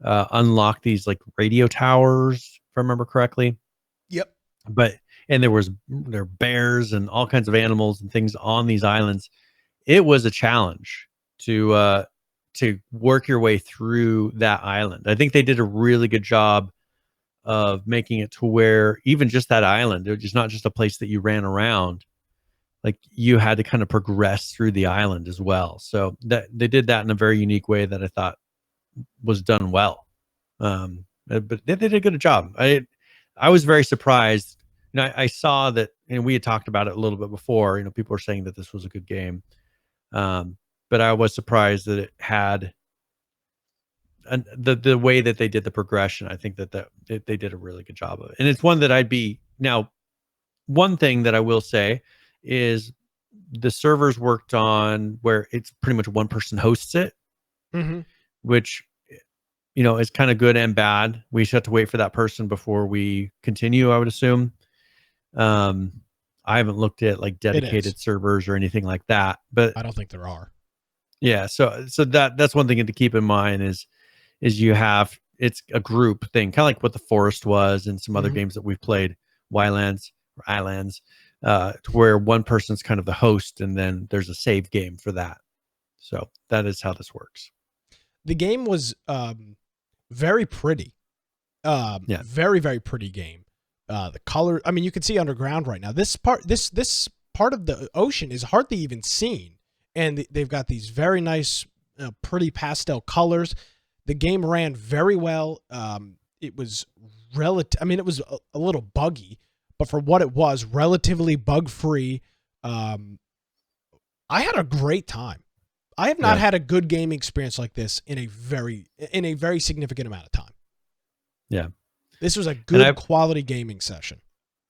unlock these like radio towers, if I remember correctly. Yep. And there were bears and all kinds of animals and things on these islands. It was a challenge to work your way through that island. I think they did a really good job of making it to where even just that island, it was just not just a place that you ran around. Like, you had to kind of progress through the island as well. So that they did that in a very unique way that I thought was done well. But they did a good job. I was very surprised. I saw that, and we had talked about it a little bit before. People were saying that this was a good game, but I was surprised that it had the way that they did the progression. I think that they did a really good job of it, and it's one that I'd be now. One thing that I will say is the servers worked on where it's pretty much one person hosts it, which is kind of good and bad. We just have to wait for that person before we continue, I would assume. I haven't looked at like dedicated servers or anything like that, but I don't think there are. Yeah. So that's one thing to keep in mind is it's a group thing, kind of like what the Forest was and some other games that we've played, Islands, to where one person's kind of the host and then there's a save game for that. So that is how this works. The game was very pretty. Very, very pretty game. The color, you can see underground right now. This part of the ocean is hardly even seen. And they've got these very nice, pretty pastel colors. The game ran very well. It was it was a little buggy, but for what it was, relatively bug-free. I had a great time. I have not had a good gaming experience like this in a very significant amount of time. Yeah. This was a good quality gaming session.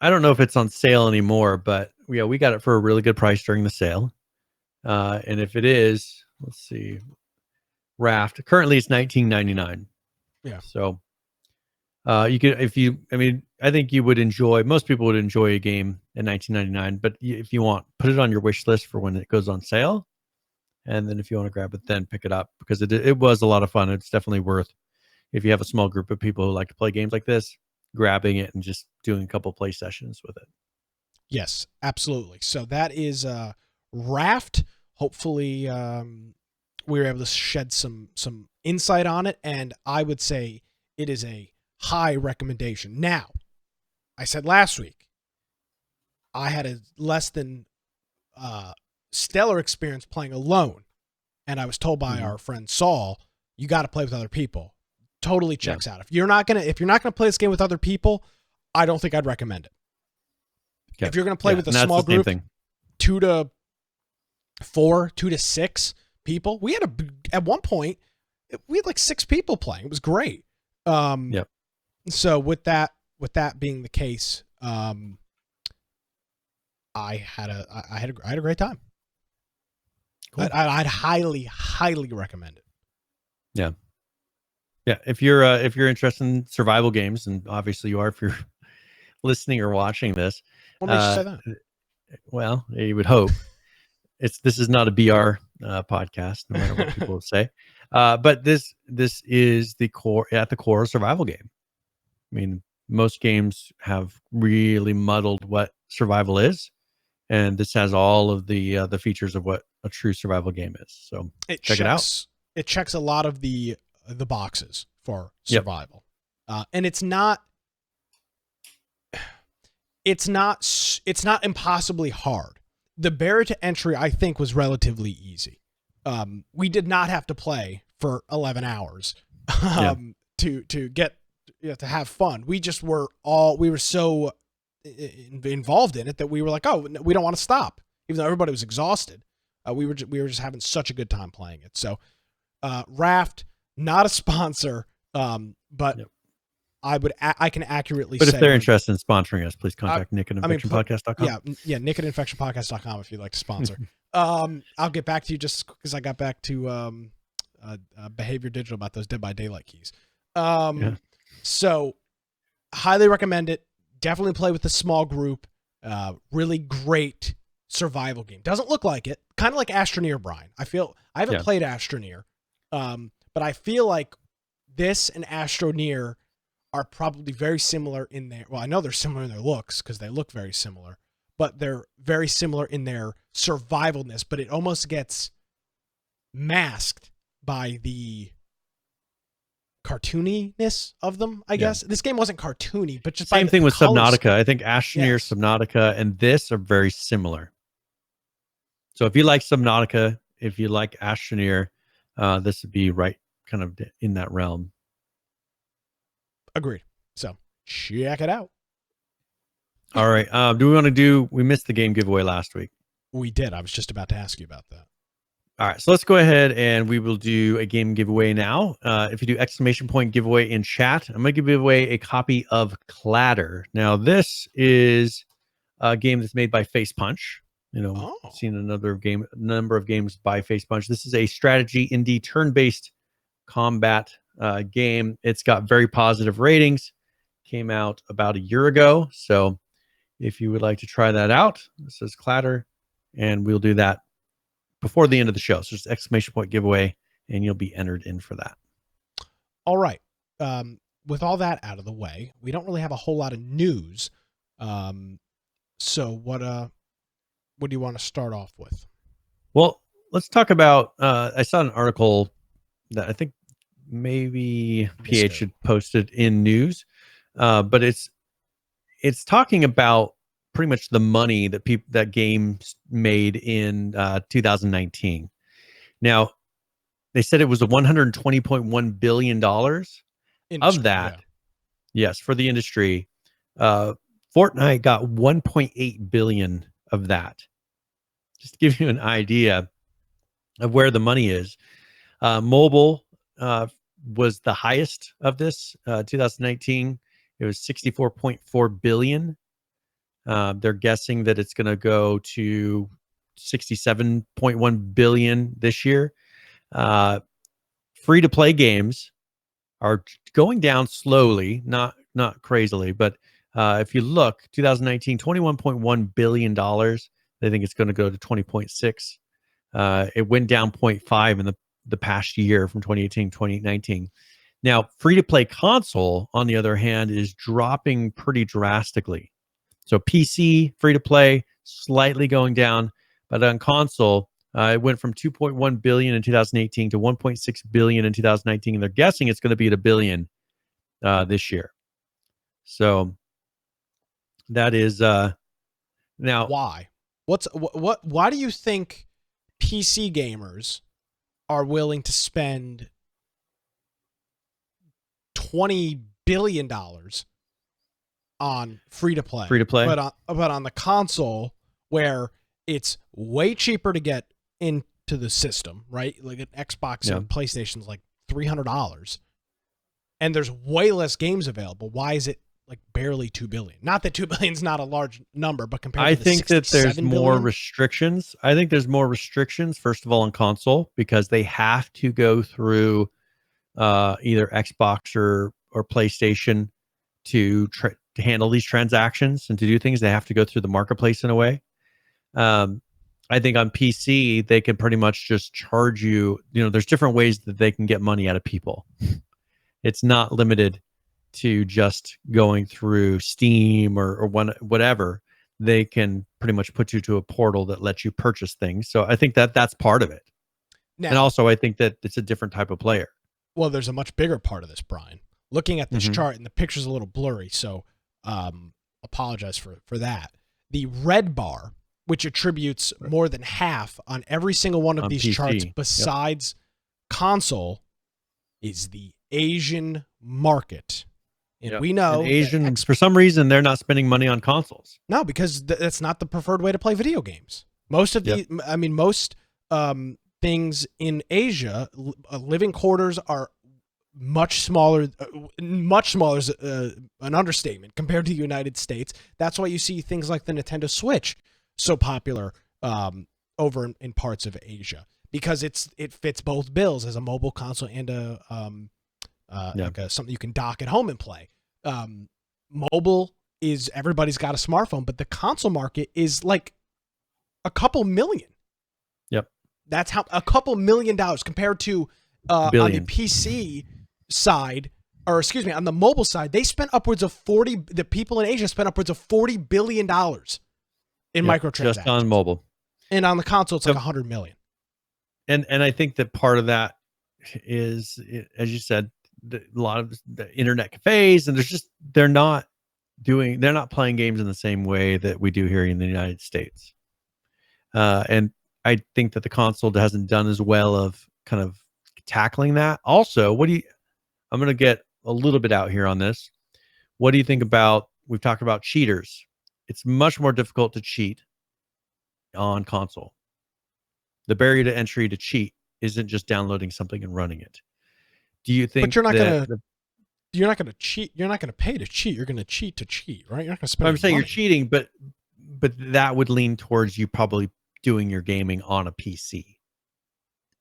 I don't know if it's on sale anymore, but we got it for a really good price during the sale. And if it is, let's see, Raft currently it's $19.99. Yeah. So, you could, I think you would enjoy, most people would enjoy a game at $19.99, but if you want, put it on your wish list for when it goes on sale. And then if you want to grab it, then pick it up, because it was a lot of fun. It's definitely worth, if you have a small group of people who like to play games like this, grabbing it and just doing a couple play sessions with it. Yes, absolutely. So that is Raft. Hopefully we were able to shed some insight on it, and I would say it is a high recommendation. Now, I said last week I had a less than stellar experience playing alone, and I was told by our friend Saul, you got to play with other people. Totally checks out. If you're not gonna play this game with other people, I don't think I'd recommend it. Okay. If you're gonna play with a small group, 2 to 4, 2 to 6 people. We had at one point we had like 6 people playing. It was great. So with that being the case, I had a great time. Cool. I'd highly recommend it. Yeah. Yeah, if you're interested in survival games, and obviously you are, if you're listening or watching this. What makes you say that? Well, you would hope. This is not a BR podcast, no matter what people say. But this is the core survival game. I mean, most games have really muddled what survival is, and this has all of the features of what a true survival game is. So check it out. It checks a lot of the boxes for survival, and it's not impossibly hard. The barrier to entry, I think, was relatively easy. We did not have to play for 11 hours to get to have fun. We just were so involved in it that we were like, oh, we don't want to stop, even though everybody was exhausted. We were just having such a good time playing it. So, Raft, not a sponsor, but I can accurately say. But if they're interested in sponsoring us, please contact Nick at infectionpodcast.com. Yeah, Nick at infectionpodcast.com if you'd like to sponsor. I'll get back to you just because I got back to Behavior Digital about those Dead by Daylight keys. So, highly recommend it. Definitely play with a small group. Really great survival game. Doesn't look like it. Kind of like Astroneer, Brian. I haven't played Astroneer, but I feel like this and Astroneer are probably very similar in their. Well, I know they're similar in their looks because they look very similar, but they're very similar in their survivalness. But it almost gets masked by the cartooniness of them, I guess. This game wasn't cartoony, but just same thing with colors. Subnautica. I think Astroneer, Subnautica, and this are very similar. So if you like Subnautica, if you like Astroneer, this would be right kind of in that realm. Agreed. So check it out. All right. We missed the game giveaway last week. We did. I was just about to ask you about that. All right, so let's go ahead and we will do a game giveaway now. If you do ! giveaway in chat, I'm going to give away a copy of Clatter. Now, this is a game that's made by Face Punch. I've seen number of games by Face Punch. This is a strategy indie turn-based combat game. It's got very positive ratings. Came out about a year ago. So if you would like to try that out, this is Clatter, and we'll do that before the end of the show. So just ! giveaway, and you'll be entered in for that. All right. With all that out of the way, we don't really have a whole lot of news. So what do you want to start off with? Well, let's talk about, I saw an article that I think maybe PH had posted in news, but it's talking about pretty much the money that games made in 2019. Now, they said it was a $120.1 billion of that. Yes, for the industry. Fortnite got 1.8 billion of that. Just to give you an idea of where the money is. Mobile was the highest of this, 2019. It was 64.4 billion. They're guessing that it's going to go to 67.1 billion this year. Free-to-play games are going down slowly, not crazily, but if you look, 2019, $21.1 billion. They think it's going to go to 20.6. It went down 0.5 in the past year from 2018 to 2019. Now, free-to-play console, on the other hand, is dropping pretty drastically. So PC, free-to-play, slightly going down, but on console, it went from 2.1 billion in 2018 to 1.6 billion in 2019, and they're guessing it's going to be at $1 billion this year. So that is now why? Why do you think PC gamers are willing to spend $20 billion on free to play, but on the console where it's way cheaper to get into the system, right? Like an Xbox and PlayStation's like $300, and there's way less games available. Why is it like barely 2 billion? Not that 2 billion is not a large number, but compared to the 67 that there's more billion? restrictions. I think there's more restrictions, first of all, on console, because they have to go through either Xbox or PlayStation to handle these transactions and to do things, they have to go through the marketplace in a way. I think on PC, they can pretty much just charge you, there's different ways that they can get money out of people. It's not limited to just going through Steam or whatever. They can pretty much put you to a portal that lets you purchase things. So I think that's part of it. Now, and also, I think that it's a different type of player. Well, there's a much bigger part of this, Brian. Looking at this chart, and the picture's a little blurry, so apologize for that. The red bar, which attributes more than half on every single one of these PC charts besides console, is the Asian market. And we know Asian, for some reason, they're not spending money on consoles. No, because that's not the preferred way to play video games. Most of most things in Asia, living quarters are much smaller is an understatement compared to the United States. That's why you see things like the Nintendo Switch so popular over in parts of Asia, because it fits both bills as a mobile console and something you can dock at home and play. Mobile is, everybody's got a smartphone, but the console market is like a couple million. Yep. That's how a couple $1 million compared to on the PC side, or excuse me, on the mobile side, they spent upwards of the people in Asia spent upwards of $40 billion in microtransactions. Just on mobile. And on the console, it's like 100 million. And I think that part of that is, as you said, a lot of the internet cafes, and they're not playing games in the same way that we do here in the United States. And I think that the console hasn't done as well of kind of tackling that. Also, I'm going to get a little bit out here on this. What do you think about, we've talked about cheaters. It's much more difficult to cheat on console. The barrier to entry to cheat isn't just downloading something and running it. Do you think? But you're not going to cheat. You're not going to pay to cheat. You're going to cheat, right? You're not going to spend. I'm saying money. You're cheating, but that would lean towards you probably doing your gaming on a PC.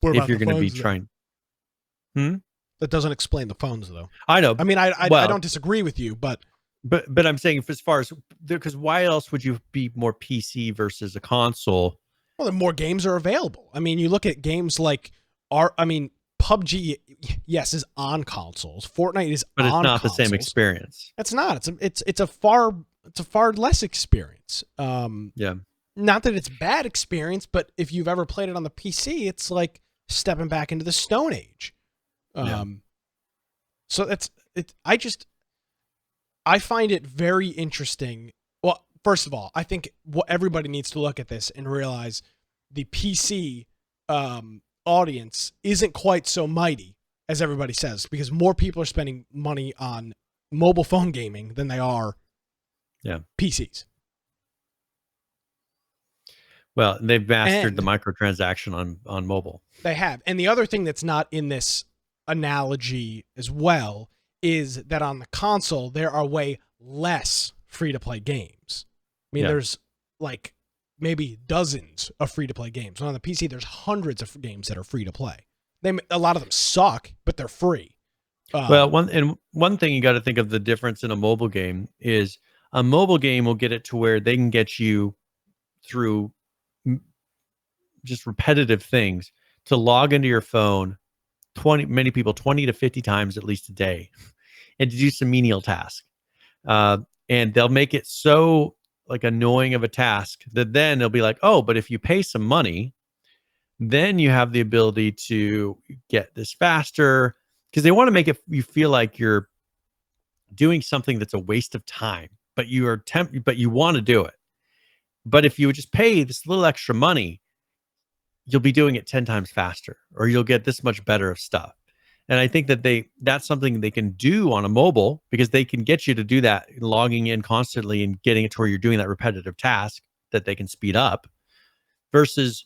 If you're going to be trying. That doesn't explain the phones, though. I know. I mean, I don't disagree with you, but I'm saying, as far as, because why else would you be more PC versus a console? Well, the more games are available. I mean, you look at games like PUBG, yes, is on consoles. Fortnite is on consoles. But it's not the same experience. It's not. It's a far less experience. Yeah. Not that it's bad experience, but if you've ever played it on the PC, it's like stepping back into the Stone Age. So I find it very interesting. Well, first of all, I think everybody needs to look at this and realize the PC audience isn't quite so mighty as everybody says, because more people are spending money on mobile phone gaming than they are PCs. Well, they've mastered the microtransaction on mobile. They have. And the other thing that's not in this analogy as well is that on the console, there are way less free-to-play games. I mean, there's like maybe dozens of free-to-play games. And on the PC, there's hundreds of games that are free-to-play. A lot of them suck, but they're free. Well, one thing you got to think of the difference in a mobile game is a mobile game will get it to where they can get you through just repetitive things to log into your phone 20 to 50 times at least a day and to do some menial task. And they'll make it so like annoying of a task that then they'll be like, oh, but if you pay some money, then you have the ability to get this faster, because they want to make it you feel like you're doing something that's a waste of time, but you want to do it. But if you would just pay this little extra money, you'll be doing it 10 times faster, or you'll get this much better of stuff. And I think that that's something they can do on a mobile, because they can get you to do that, logging in constantly and getting it to where you're doing that repetitive task that they can speed up, versus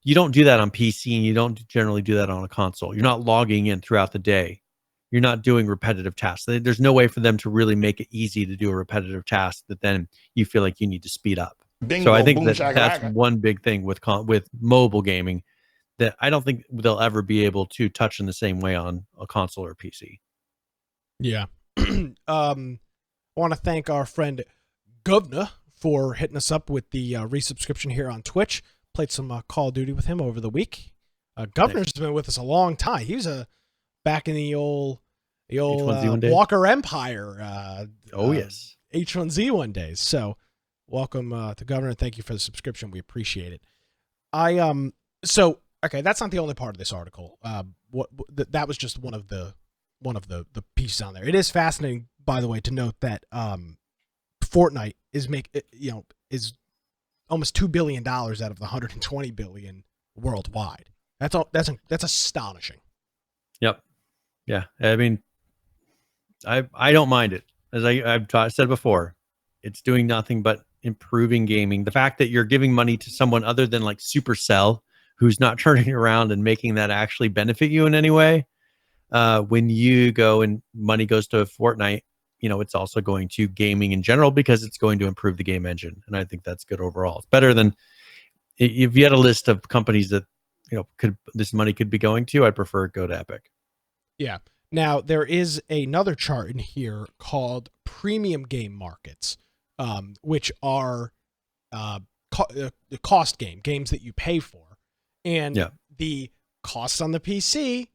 you don't do that on PC, and you don't generally do that on a console. You're not logging in throughout the day. You're not doing repetitive tasks. There's no way for them to really make it easy to do a repetitive task that then you feel like you need to speed up. Bingo, so I think that's one big thing with mobile gaming that I don't think they'll ever be able to touch in the same way on a console or PC. Yeah. I want to thank our friend GOTW for hitting us up with the resubscription here on Twitch. Played some Call of Duty with him over the week. Governor's been with us a long time. He was back in the old Walker Empire. Yes. H1Z1 days. So welcome to Governor. Thank you for the subscription. We appreciate it. Okay, that's not the only part of this article. That was just one of the pieces on there. It is fascinating, by the way, to note that Fortnite is almost $2 billion out of the $120 billion worldwide. That's astonishing. Yep. Yeah. I mean, I don't mind it. As I've said before, it's doing nothing but improving gaming. The fact that you're giving money to someone other than like Supercell, who's not turning around and making that actually benefit you in any way. When you go and money goes to Fortnite, it's also going to gaming in general because it's going to improve the game engine. And I think that's good overall. It's better than if you had a list of companies that, this money could be going to, I'd prefer go to Epic. Yeah. Now there is another chart in here called premium game markets, which are the cost games that you pay for. And the costs on the PC,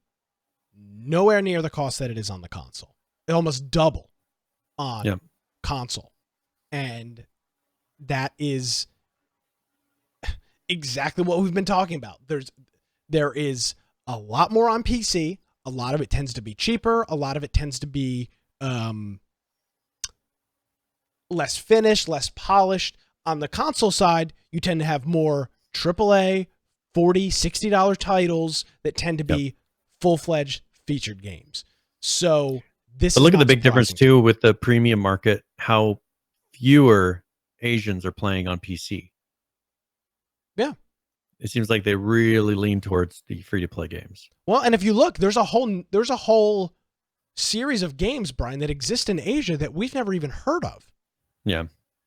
nowhere near the cost that it is on the console. It almost double on console. And that is exactly what we've been talking about. There is a lot more on PC. A lot of it tends to be cheaper. A lot of it tends to be less finished, less polished. On the console side, you tend to have more AAA, $40, $60 titles that tend to be full-fledged featured games. So But look at the big difference too with the premium market, how fewer Asians are playing on PC. Yeah. It seems like they really lean towards the free-to-play games. Well, and if you look, there's a whole series of games, Brian, that exist in Asia that we've never even heard of. Yeah,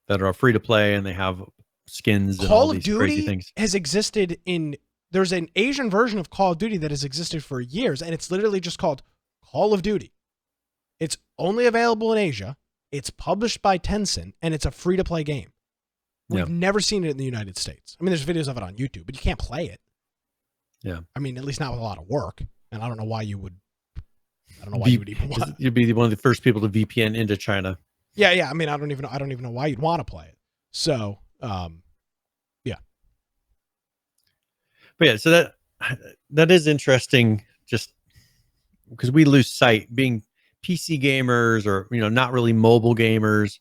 that are free-to-play and they have skins and all these crazy things. Call of Duty has existed there's an Asian version of Call of Duty that has existed for years, and it's literally just called Call of Duty. It's only available in Asia. It's published by Tencent, and it's a free-to-play game. We've never seen it in the United States. I mean, there's videos of it on YouTube, but you can't play it. Yeah. I mean, at least not with a lot of work. And I don't know why you would. I don't know why you would even want. You'd be one of the first people to VPN into China. Yeah. I mean, I don't even know why you'd want to play it. So, yeah. But yeah, so that is interesting. Just because we lose sight, being PC gamers or not really mobile gamers.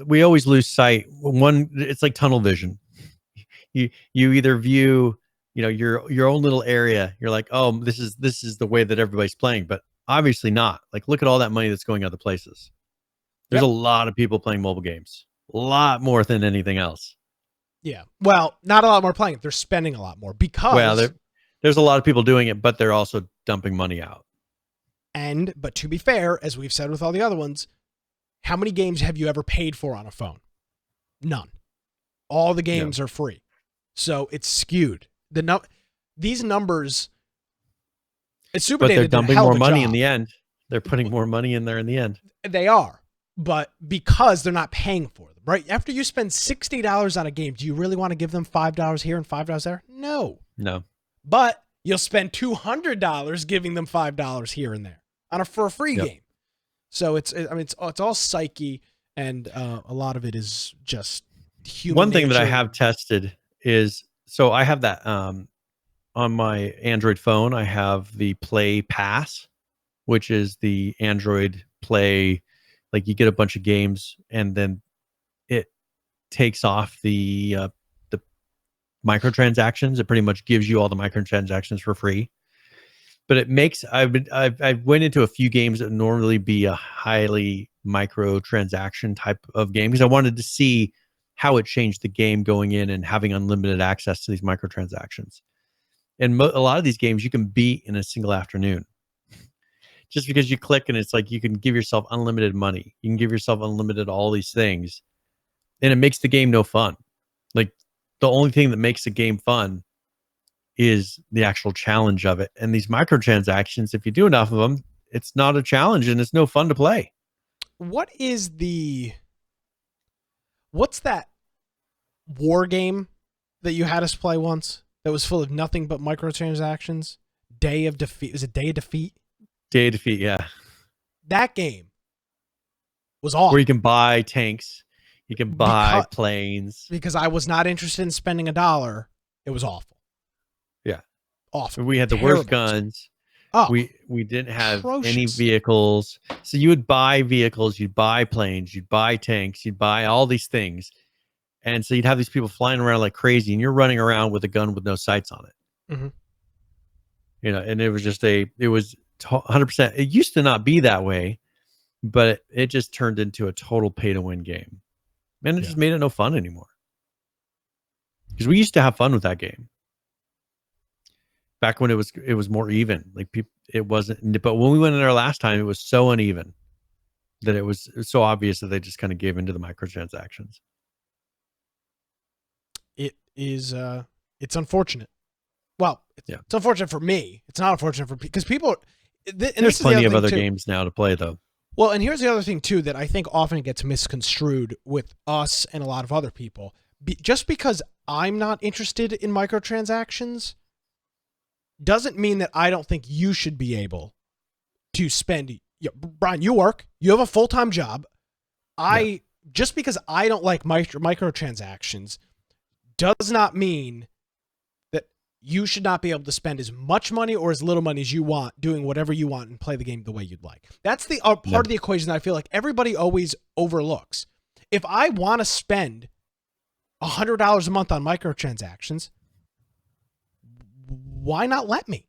We always lose sight. It's like tunnel vision. You either view your own little area. You're like, oh, this is the way that everybody's playing, but obviously not. Like, look at all that money that's going other places. There's a lot of people playing mobile games, a lot more than anything else. Yeah, well, not a lot more playing it. They're spending a lot more because there's a lot of people doing it, but they're also dumping money out. But to be fair, as we've said with all the other ones, how many games have you ever paid for on a phone? None. All the games are free. So it's skewed. These numbers, it's super dated. But they're dumping more money in the end. They're putting more money in there in the end. They are, but because they're not paying for them, right? After you spend $60 on a game, do you really want to give them $5 here and $5 there? No. But you'll spend $200 giving them $5 here and there for a free game. So it's all psyche, and a lot of it is just human One thing nature. that I have tested is, so I have that on my Android phone. I have the Play Pass, which is the Android Play. Like, you get a bunch of games, and then it takes off the microtransactions. It pretty much gives you all the microtransactions for free. But it makes I went into a few games that would normally be a highly microtransaction type of game because I wanted to see how it changed the game going in and having unlimited access to these microtransactions. And a lot of these games you can beat in a single afternoon, just because you click and it's like you can give yourself unlimited money. You can give yourself unlimited all these things, and it makes the game no fun. Like, the only thing that makes a game fun is the actual challenge of it. And these microtransactions, if you do enough of them, it's not a challenge and it's no fun to play. what's that war game that you had us play once that was full of nothing but microtransactions? Day of Defeat. Was it Day of Defeat? Day of Defeat, yeah. That game was awful. Where you can buy tanks, you can buy planes. Because I was not interested in spending $1. It was awful. Yeah. Awful. We had the worst guns. Oh, we didn't have atrocious. any vehicles. So you would buy vehicles, you'd buy planes, you'd buy tanks, you'd buy all these things. And so you'd have these people flying around like crazy, and you're running around with a gun with no sights on it. Mm-hmm. You know, and it was 100%. It used to not be that way, but it just turned into a total pay to win game. And it just made it no fun anymore. Because we used to have fun with that game. Back when it was more even. Like people, it wasn't, but when we went in there last time, it was so uneven that it was so obvious that they just kind of gave into the microtransactions. It is it's unfortunate. Well, it's unfortunate for me. It's not unfortunate for because people. There's plenty of other games now to play, though. Well, and here's the other thing too that I think often gets misconstrued with us and a lot of other people. Just because I'm not interested in microtransactions doesn't mean that I don't think you should be able to spend. Brian, you work. You have a full-time job. Just because I don't like microtransactions does not mean that you should not be able to spend as much money or as little money as you want doing whatever you want and play the game the way you'd like. That's the part of the equation that I feel like everybody always overlooks. If I want to spend $100 a month on microtransactions, why not let me?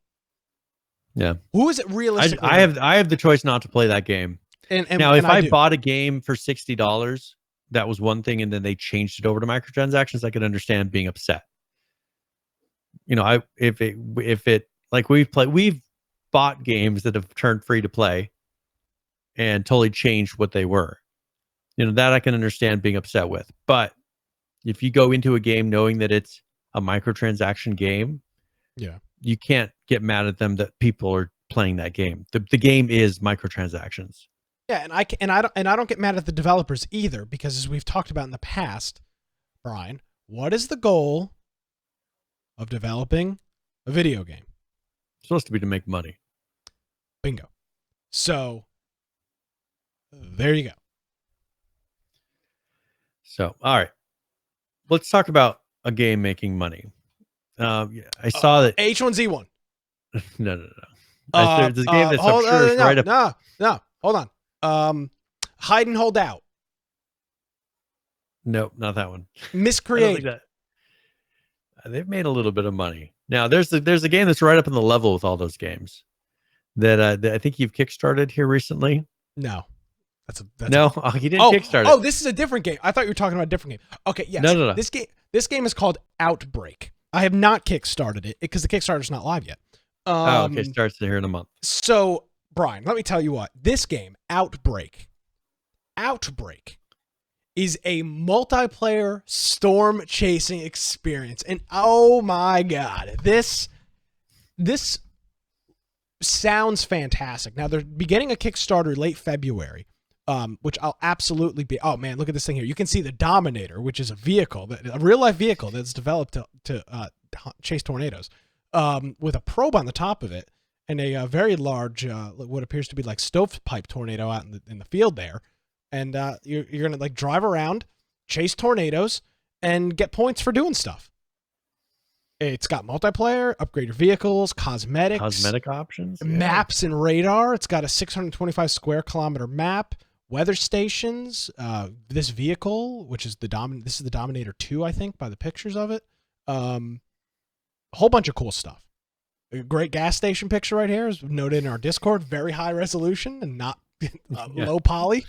Yeah. Who is it realistically? I have the choice not to play that game. And now, if I bought a game for $60, that was one thing, and then they changed it over to microtransactions, I could understand being upset. You know, if it like we've bought games that have turned free to play and totally changed what they were. You know, that I can understand being upset with. But if you go into a game knowing that it's a microtransaction game, you can't get mad at them that people are playing that game. The game is microtransactions. Yeah, and I don't get mad at the developers either, because as we've talked about in the past, Brian, what is the goal of developing a video game? It's supposed to be to make money. Bingo. So there you go. So, all right. Let's talk about a game making money. I saw that H1Z1. No. There's a game that's I'm sure is right up. No, hold on. Hide and Hold Out. Nope, not that one. Miscreated. They've made a little bit of money. Now there's a game that's right up in the level with all those games that I think you've kickstarted here recently. No, you didn't kickstart it. Oh, this is a different game. I thought you were talking about a different game. Okay, yes. No. This game is called Outbrk. I have not kickstarted it because the Kickstarter's not live yet. Okay, starts here in a month. So, Brian, let me tell you what. This game, Outbrk, is a multiplayer storm chasing experience. And oh my God, this sounds fantastic. Now, they're beginning a Kickstarter late February, which I'll absolutely be. Oh man, look at this thing here. You can see the Dominator, which is a real life vehicle that's developed to chase tornadoes, with a probe on the top of it and a very large, what appears to be like stovepipe tornado out in the field there. And you're gonna like drive around, chase tornadoes, and get points for doing stuff. It's got multiplayer, upgrade your vehicles, cosmetic options, maps, and radar. It's got a 625 square kilometer map, weather stations. This vehicle, which is this is the Dominator 2, I think, by the pictures of it. A whole bunch of cool stuff. A great gas station picture right here is noted in our Discord. Very high resolution and not low poly.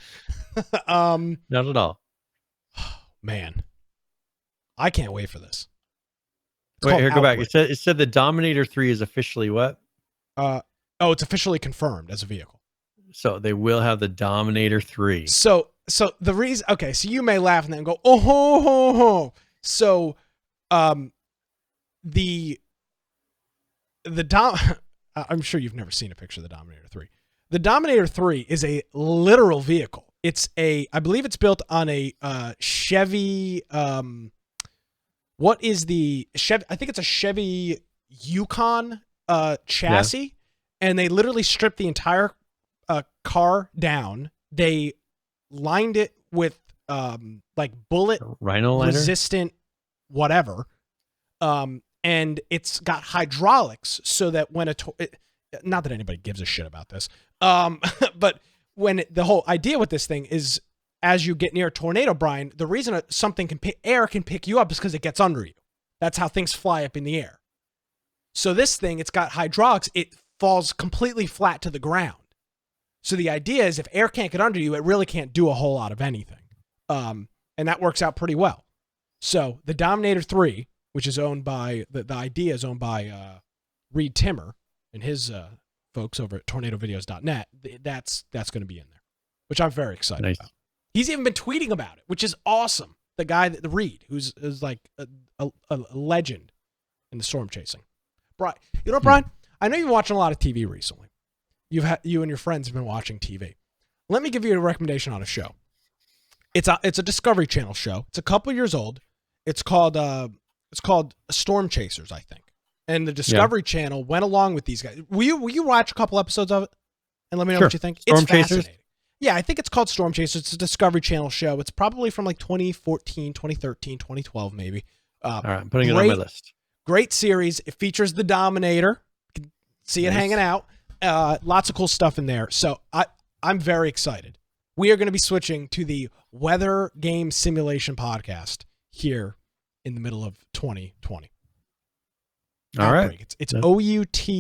Not at all. Man, I can't wait for this. Wait, here, go back. It said the Dominator 3 is officially what? It's officially confirmed as a vehicle. So they will have the Dominator 3. So the reason, okay, so you may laugh and then go, oh ho ho ho. So, I'm sure you've never seen a picture of the Dominator 3. The Dominator 3 is a literal vehicle. I believe it's built on a Chevy. What is the Chevy? I think it's a Chevy Yukon chassis, and they literally stripped the entire car down. They lined it with like bullet Rhino resistant whatever, and it's got hydraulics so that when not that anybody gives a shit about this, but when the whole idea with this thing is, as you get near a tornado, Brian, the reason air can pick you up is because it gets under you. That's how things fly up in the air. So this thing, it's got hydraulics. It falls completely flat to the ground. So the idea is if air can't get under you, it really can't do a whole lot of anything. And that works out pretty well. So the Dominator 3, which is owned by, the idea is owned by Reed Timmer and his folks over at tornadovideos.net, that's going to be in there, which I'm very excited about. He's even been tweeting about it, which is awesome. The guy, the Reed, who's like a legend in the storm chasing. Brian, you know, Brian, I know you've been watching a lot of TV recently. You and your friends have been watching TV. Let me give you a recommendation on a show. It's a Discovery Channel show. It's a couple years old. It's called Storm Chasers, I think. And the Discovery Channel went along with these guys. Will you watch a couple episodes of it and let me know what you think? Storm it's Chasers? Fascinating. Yeah, I think it's called Storm Chasers. It's a Discovery Channel show. It's probably from like 2014, 2013, 2012 maybe. All right, I'm putting it on my list. Great series. It features the Dominator. You can see it hanging out. Lots of cool stuff in there. So I'm very excited. We are going to be switching to the Weather Game Simulation podcast here in the middle of 2020. All right. It's outbrk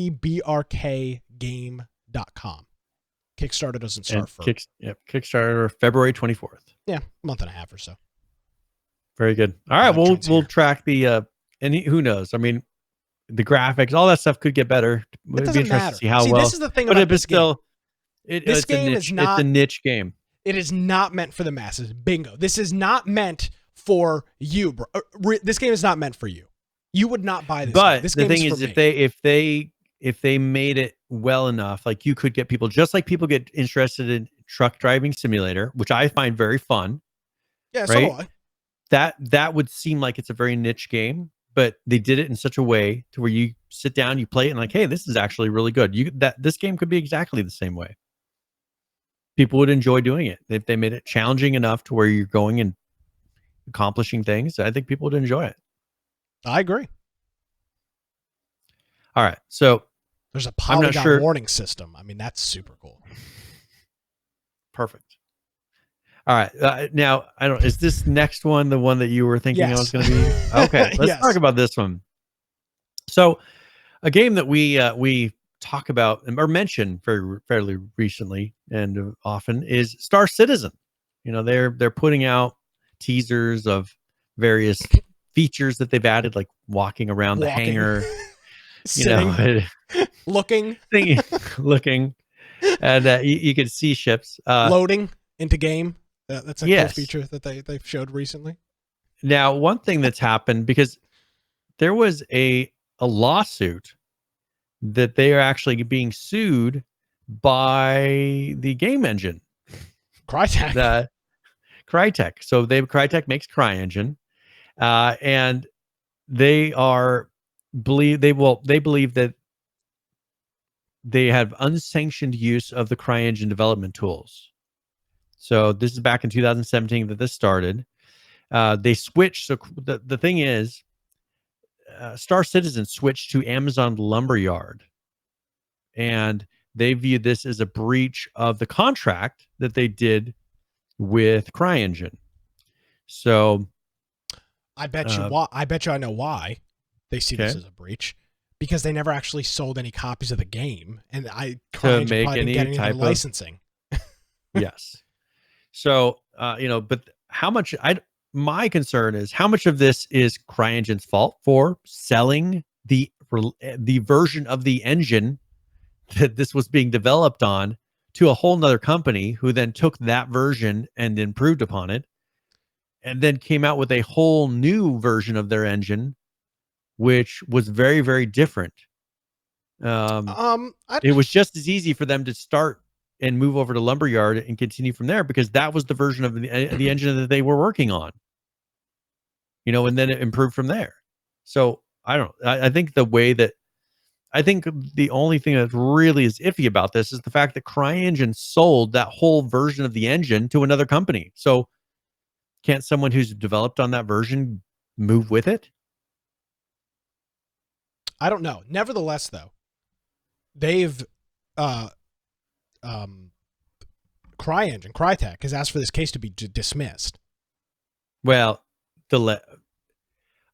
game.com. Kickstarter doesn't start for Kickstarter February 24th. Yeah, a month and a half or so. Very good. All right, we'll track the and who knows? I mean, the graphics, all that stuff could get better. It doesn't matter. To see how well. This is the thing about this game. This game is not. It's a niche game. It is not meant for the masses. Bingo. This is not meant for you, bro. This game is not meant for you. You would not buy this. But game. This the game thing is, if they made it well enough, like you could get people, just like people get interested in Truck Driving Simulator, which I find very fun. Yeah, right? So do I. That would seem like it's a very niche game, but they did it in such a way to where you sit down, you play it, and like, hey, this is actually really good. This game could be exactly the same way. People would enjoy doing it if they made it challenging enough to where you're going and accomplishing things. I think people would enjoy it. I agree. All right, so there's a polygon warning system. I mean, that's super cool. Perfect. All right, now is this next one the one that you were thinking I was going to be? Okay, let's talk about this one. So, a game that we talk about or mention fairly recently and often is Star Citizen. You know, they're putting out teasers of various features that they've added, like walking around the hangar, looking, and you can see ships loading into game. That's a cool feature that they've showed recently. Now, one thing that's happened, because there was a lawsuit that they are actually being sued by the game engine, Crytek. Crytek. So Crytek makes CryEngine, and they believe that they have unsanctioned use of the CryEngine development tools. So this is back in 2017 that this started. They switched. So the thing is, Star Citizen switched to Amazon Lumberyard, and they viewed this as a breach of the contract that they did with CryEngine. So I bet you I know why they see this as a breach, because they never actually sold any copies of the game, and CryEngine make probably any didn't get type any licensing. Yes. So but how much my concern is how much of this is CryEngine's fault for selling the version of the engine that this was being developed on to a whole nother company, who then took that version and improved upon it, and then came out with a whole new version of their engine, which was very, very different. It was just as easy for them to start and move over to Lumberyard and continue from there, because that was the version of the engine that they were working on. And then it improved from there. So I think the only thing that really is iffy about this is the fact that CryEngine sold that whole version of the engine to another company. So can't someone who's developed on that version move with it? I don't know. Nevertheless, though, they've Crytek has asked for this case to be dismissed. Well,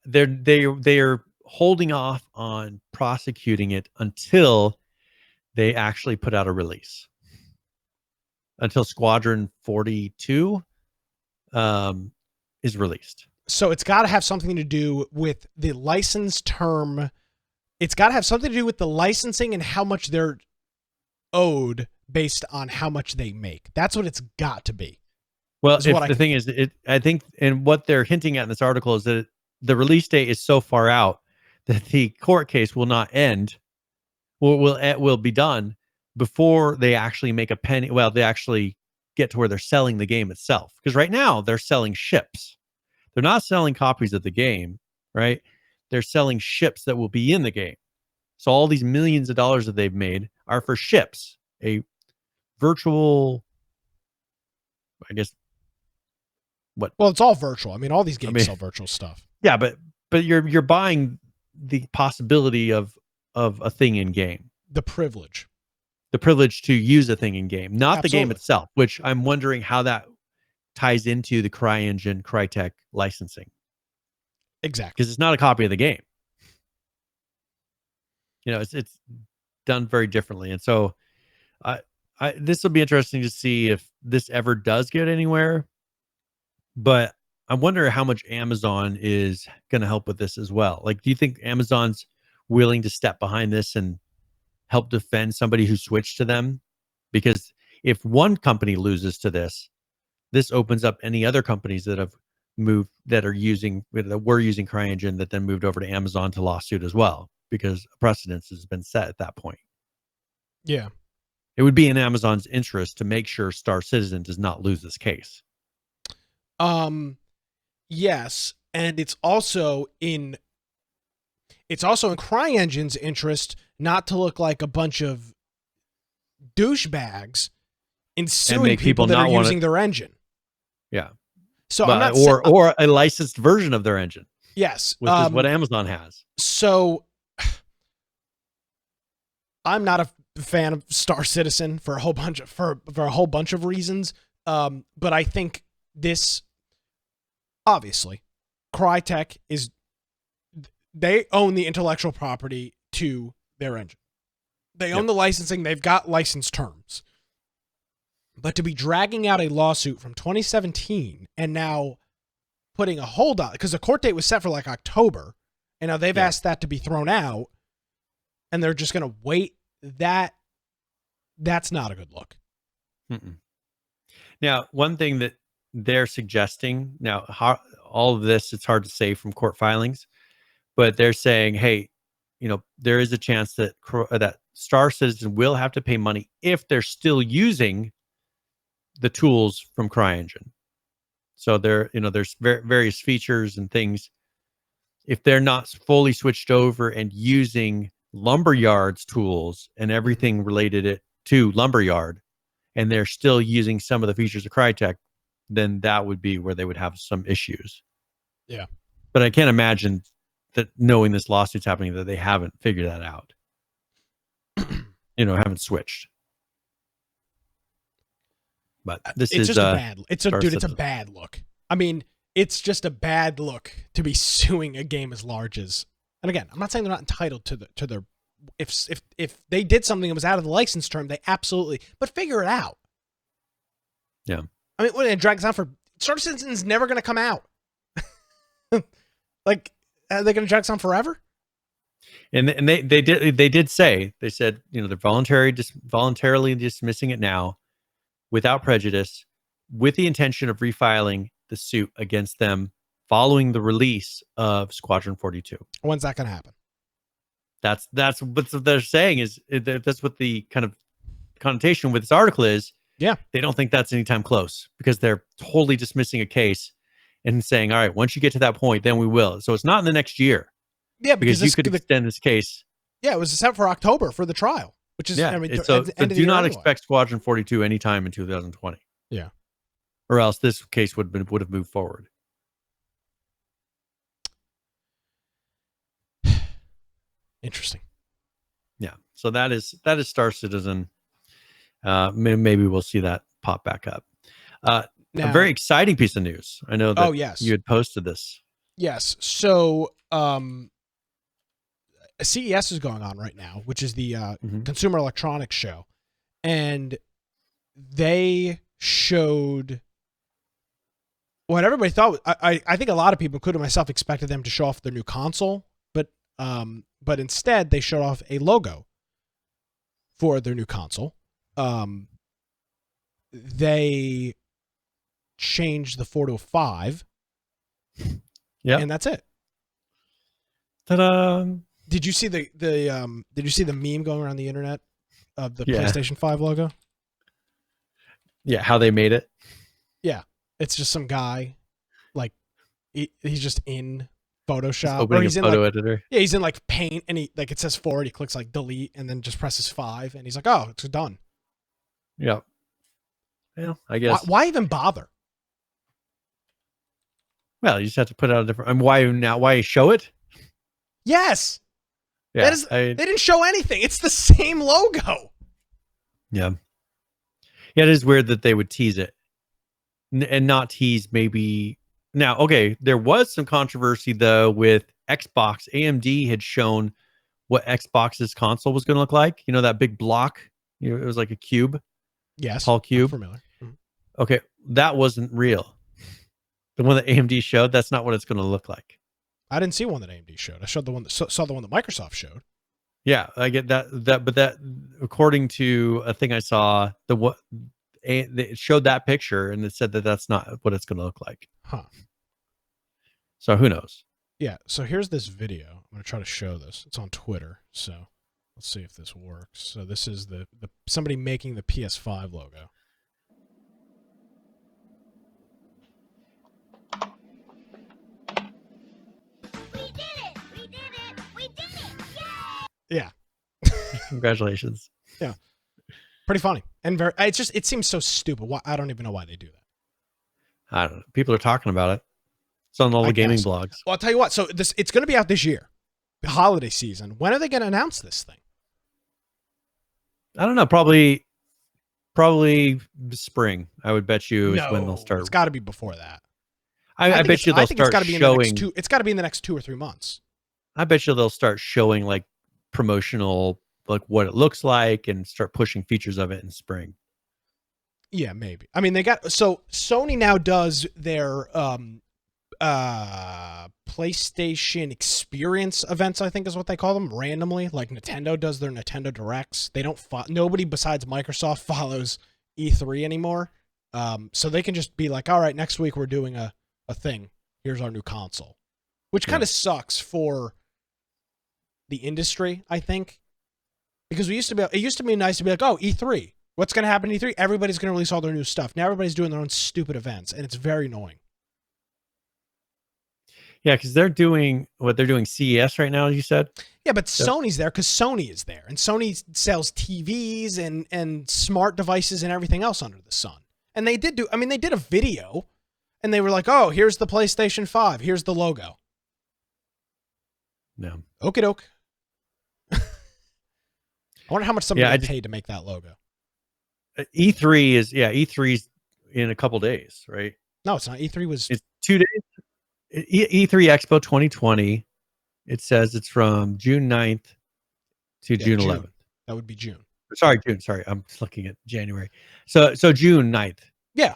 they're holding off on prosecuting it until they actually put out a release. Until Squadron 42 is released. So it's got to have something to do with the license term. It's got to have something to do with the licensing and how much they're owed based on how much they make. That's what it's got to be. Well, thing is, I think, and what they're hinting at in this article is that the release date is so far out that the court case will not end, will be done before they actually make a penny. Well, they actually get to where they're selling the game itself. Because right now they're selling ships. They're not selling copies of the game, right? They're selling ships that will be in the game. So all these millions of dollars that they've made are for ships, a virtual, I guess. What? Well, it's all virtual. I mean, all these games sell virtual stuff. Yeah, but you're buying the possibility of a thing in game. The privilege to use a thing in game, not Absolutely. the game itself, which I'm wondering how that ties into the CryEngine Crytek licensing. Exactly. Because it's not a copy of the game. It's done very differently. And so this will be interesting to see if this ever does get anywhere. But I wonder how much Amazon is going to help with this as well. Like, do you think Amazon's willing to step behind this and help defend somebody who switched to them? Because if one company loses to this opens up any other companies that have moved, that were using CryEngine, that then moved over to Amazon to lawsuit as well, because precedence has been set at that point. Yeah. It would be in Amazon's interest to make sure Star Citizen does not lose this case. Yes, and it's also in CryEngine's interest not to look like a bunch of douchebags in suing people that are using their engine. Yeah. So or a licensed version of their engine. Yes, which is what Amazon has. So I'm not a fan of Star Citizen for a whole bunch of reasons. But I think this, obviously, Crytek they own the intellectual property to their engine. They own the licensing. They've got license terms. But to be dragging out a lawsuit from 2017 and now putting a hold on, because the court date was set for like October, and now they've asked that to be thrown out, and they're just going to wait, that's not a good look. Mm-mm. Now, one thing that they're suggesting, all of this, it's hard to say from court filings, but they're saying, hey, there is a chance that Star Citizen will have to pay money if they're still using the tools from CryEngine. So there's various features and things. If they're not fully switched over and using Lumberyard's tools and everything related it to Lumberyard, and they're still using some of the features of Crytek, then that would be where they would have some issues. Yeah. But I can't imagine that, knowing this lawsuit's happening, that they haven't figured that out. Haven't switched. But it's just a bad. It's a bad look. I mean, it's just a bad look to be suing a game as large as. And again, I'm not saying they're not entitled to their. If they did something that was out of the license term, they absolutely. But figure it out. Yeah. I mean, when it drags on for Star Citizen's never going to come out. Like, are they going to drag this on forever? And they did say, they said, they're voluntarily dismissing it now, without prejudice, with the intention of refiling the suit against them following the release of Squadron 42. When's that going to happen? That's what they're saying, is that's what the kind of connotation with this article is, yeah, they don't think that's anytime close because they're totally dismissing a case and saying, all right, once you get to that point, then we will. So it's not in the next year. Yeah, because you could extend this case. Yeah, it was set for October for the trial, which is so do not expect Squadron 42 anytime in 2020. Yeah, or else this case would have moved forward. Interesting. Yeah, so that is Star Citizen. Maybe we'll see that pop back up. Now, a very exciting piece of news. I know that you had posted this. Yes. So CES is going on right now, which is the Consumer Electronics Show. And they showed what everybody thought. I think a lot of people, including myself, expected them to show off their new console. But instead, they showed off a logo for their new console. They changed the 4 to a 5. Yeah, and that's it. Ta-da! Did you see the meme going around the internet of the PlayStation 5 logo? Yeah, how they made it. Yeah, it's just some guy, like he's just in Photoshop, opening or he's a in photo editor. Yeah, he's in like Paint, and it says 4, he clicks like delete, and then just presses 5, and he's like, oh, it's done. Yeah. Well, I guess. Why even bother? Well, you just have to put out a different. Why show it? Yes. Yeah. They didn't show anything. It's the same logo. Yeah. Yeah, it is weird that they would tease it, and not tease maybe. Now, okay, there was some controversy though with Xbox. AMD had shown what Xbox's console was going to look like. You know, that big block. It was like a cube. Yes. Tall cube. I'm familiar. Okay, that wasn't real. The one that AMD showed, that's not what it's going to look like. I didn't see one that AMD showed. I showed the one that saw the one that Microsoft showed. Yeah, I get that. But that, according to a thing I saw, it showed that picture and it said that that's not what it's going to look like. Huh. So who knows? Yeah. So here's this video. I'm going to try to show this. It's on Twitter. So let's see if this works. So this is the somebody making the PS5 logo. Yeah. Congratulations. Yeah. Pretty funny. And it seems so stupid. I don't even know why they do that. I don't know. People are talking about it. It's on all the gaming blogs. Well, I'll tell you what. So it's going to be out this year, the holiday season. When are they going to announce this thing? I don't know. Probably spring. I would bet you is when they'll start. It's got to be before that. I bet you they'll start showing. It's got to be in the next 2 or 3 months. I bet you they'll start showing like promotional, like what it looks like, and start pushing features of it in spring. Yeah, maybe. I mean, Sony now does their PlayStation Experience events, I think is what they call them, randomly. Like Nintendo does their Nintendo Directs. They don't nobody besides Microsoft follows E3 anymore. So they can just be like, all right, next week we're doing a thing. Here's our new console. Which kind of sucks for the industry, I think. Because it used to be nice to be like, oh, E3. What's going to happen at E3? Everybody's going to release all their new stuff. Now everybody's doing their own stupid events, and it's very annoying. Yeah, because they're doing CES right now, you said? Yeah, but Sony's there because Sony is there. And Sony sells TVs and smart devices and everything else under the sun. And they did a video, and they were like, oh, here's the PlayStation 5. Here's the logo. No. Okie doke. I wonder how much somebody paid to make that logo. E3's in a couple days, right? No, it's not. It's 2 days. E3 Expo 2020. It says it's from June 9th to June 11th. That would be June. Sorry, June. Sorry, I'm looking at January. So June 9th. Yeah.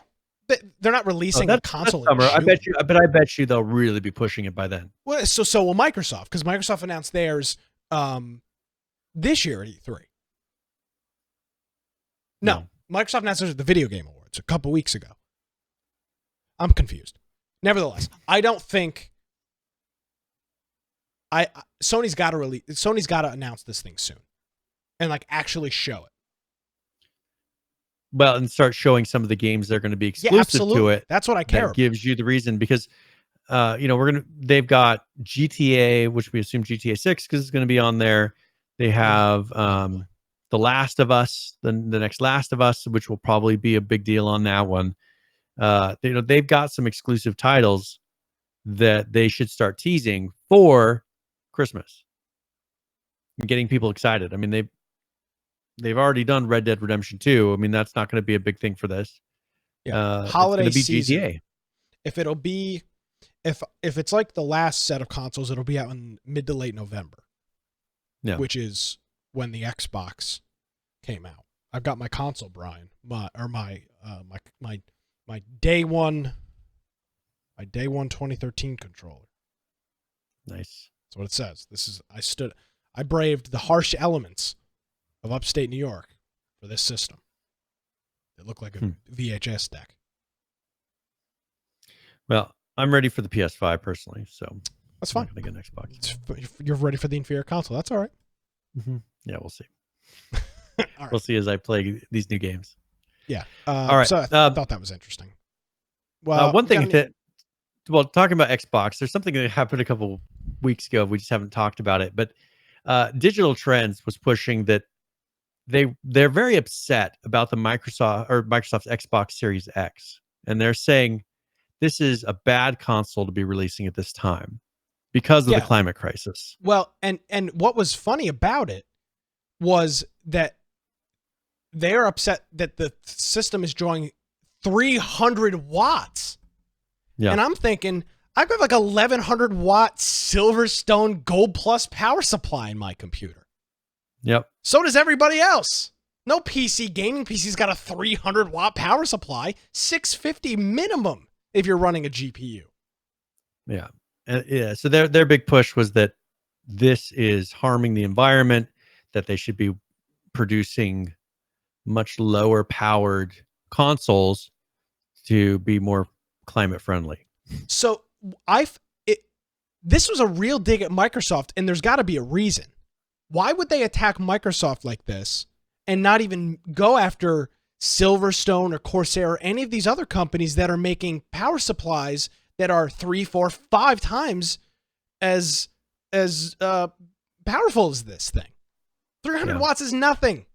They're not releasing a console summer. I bet you they'll really be pushing it by then. Well, so will Microsoft, because Microsoft announced theirs this year at E3. No, Microsoft announced theirs at the Video Game Awards a couple weeks ago. I'm confused. Nevertheless, I don't think Sony's got to announce this thing soon, and like actually show it. well, and start showing some of the games that are going to be exclusive to it. That's what I care about. That gives you the reason, because they've got GTA, which we assume GTA 6 because it's going to be on there. They have The Last of Us, the next Last of Us, which will probably be a big deal on that one. They've got some exclusive titles that they should start teasing for Christmas and getting people excited. I mean, they've already done Red Dead Redemption 2. I mean, that's not going to be a big thing for this. Holiday it's season. GTA. If it'll be, if it's like the last set of consoles, it'll be out in mid to late November. Yeah. Which is when the Xbox came out. I've got my console, Brian. My day one 2013 controller. Nice. That's what it says. I braved the harsh elements of upstate New York for this system. It looked like a VHS deck. Well, I'm ready for the PS5 personally, so that's fine. I'm not gonna get an Xbox. You're ready for the inferior console. That's all right. Mm-hmm. Yeah, we'll see. Right. We'll see as I play these new games. Yeah. All right. So I thought that was interesting. Well, one thing talking about Xbox, there's something that happened a couple weeks ago. We just haven't talked about it, but Digital Trends was pushing that they're very upset about the Microsoft's Xbox Series X, and they're saying this is a bad console to be releasing at this time because of the climate crisis. Well, and what was funny about it was that they're upset that the system is drawing 300 watts. Yeah. And I'm thinking, I've got like 1100 watt Silverstone Gold Plus power supply in my computer. Yep. So does everybody else. No gaming PC's got a 300 watt power supply, 650 minimum if you're running a GPU. Yeah. So their big push was that this is harming the environment, that they should be producing much lower powered consoles to be more climate friendly. So this was a real dig at Microsoft, and there's got to be a reason. Why would they attack Microsoft like this and not even go after Silverstone or Corsair or any of these other companies that are making power supplies that are 3, 4, 5 times as powerful as this thing? 300 watts is nothing.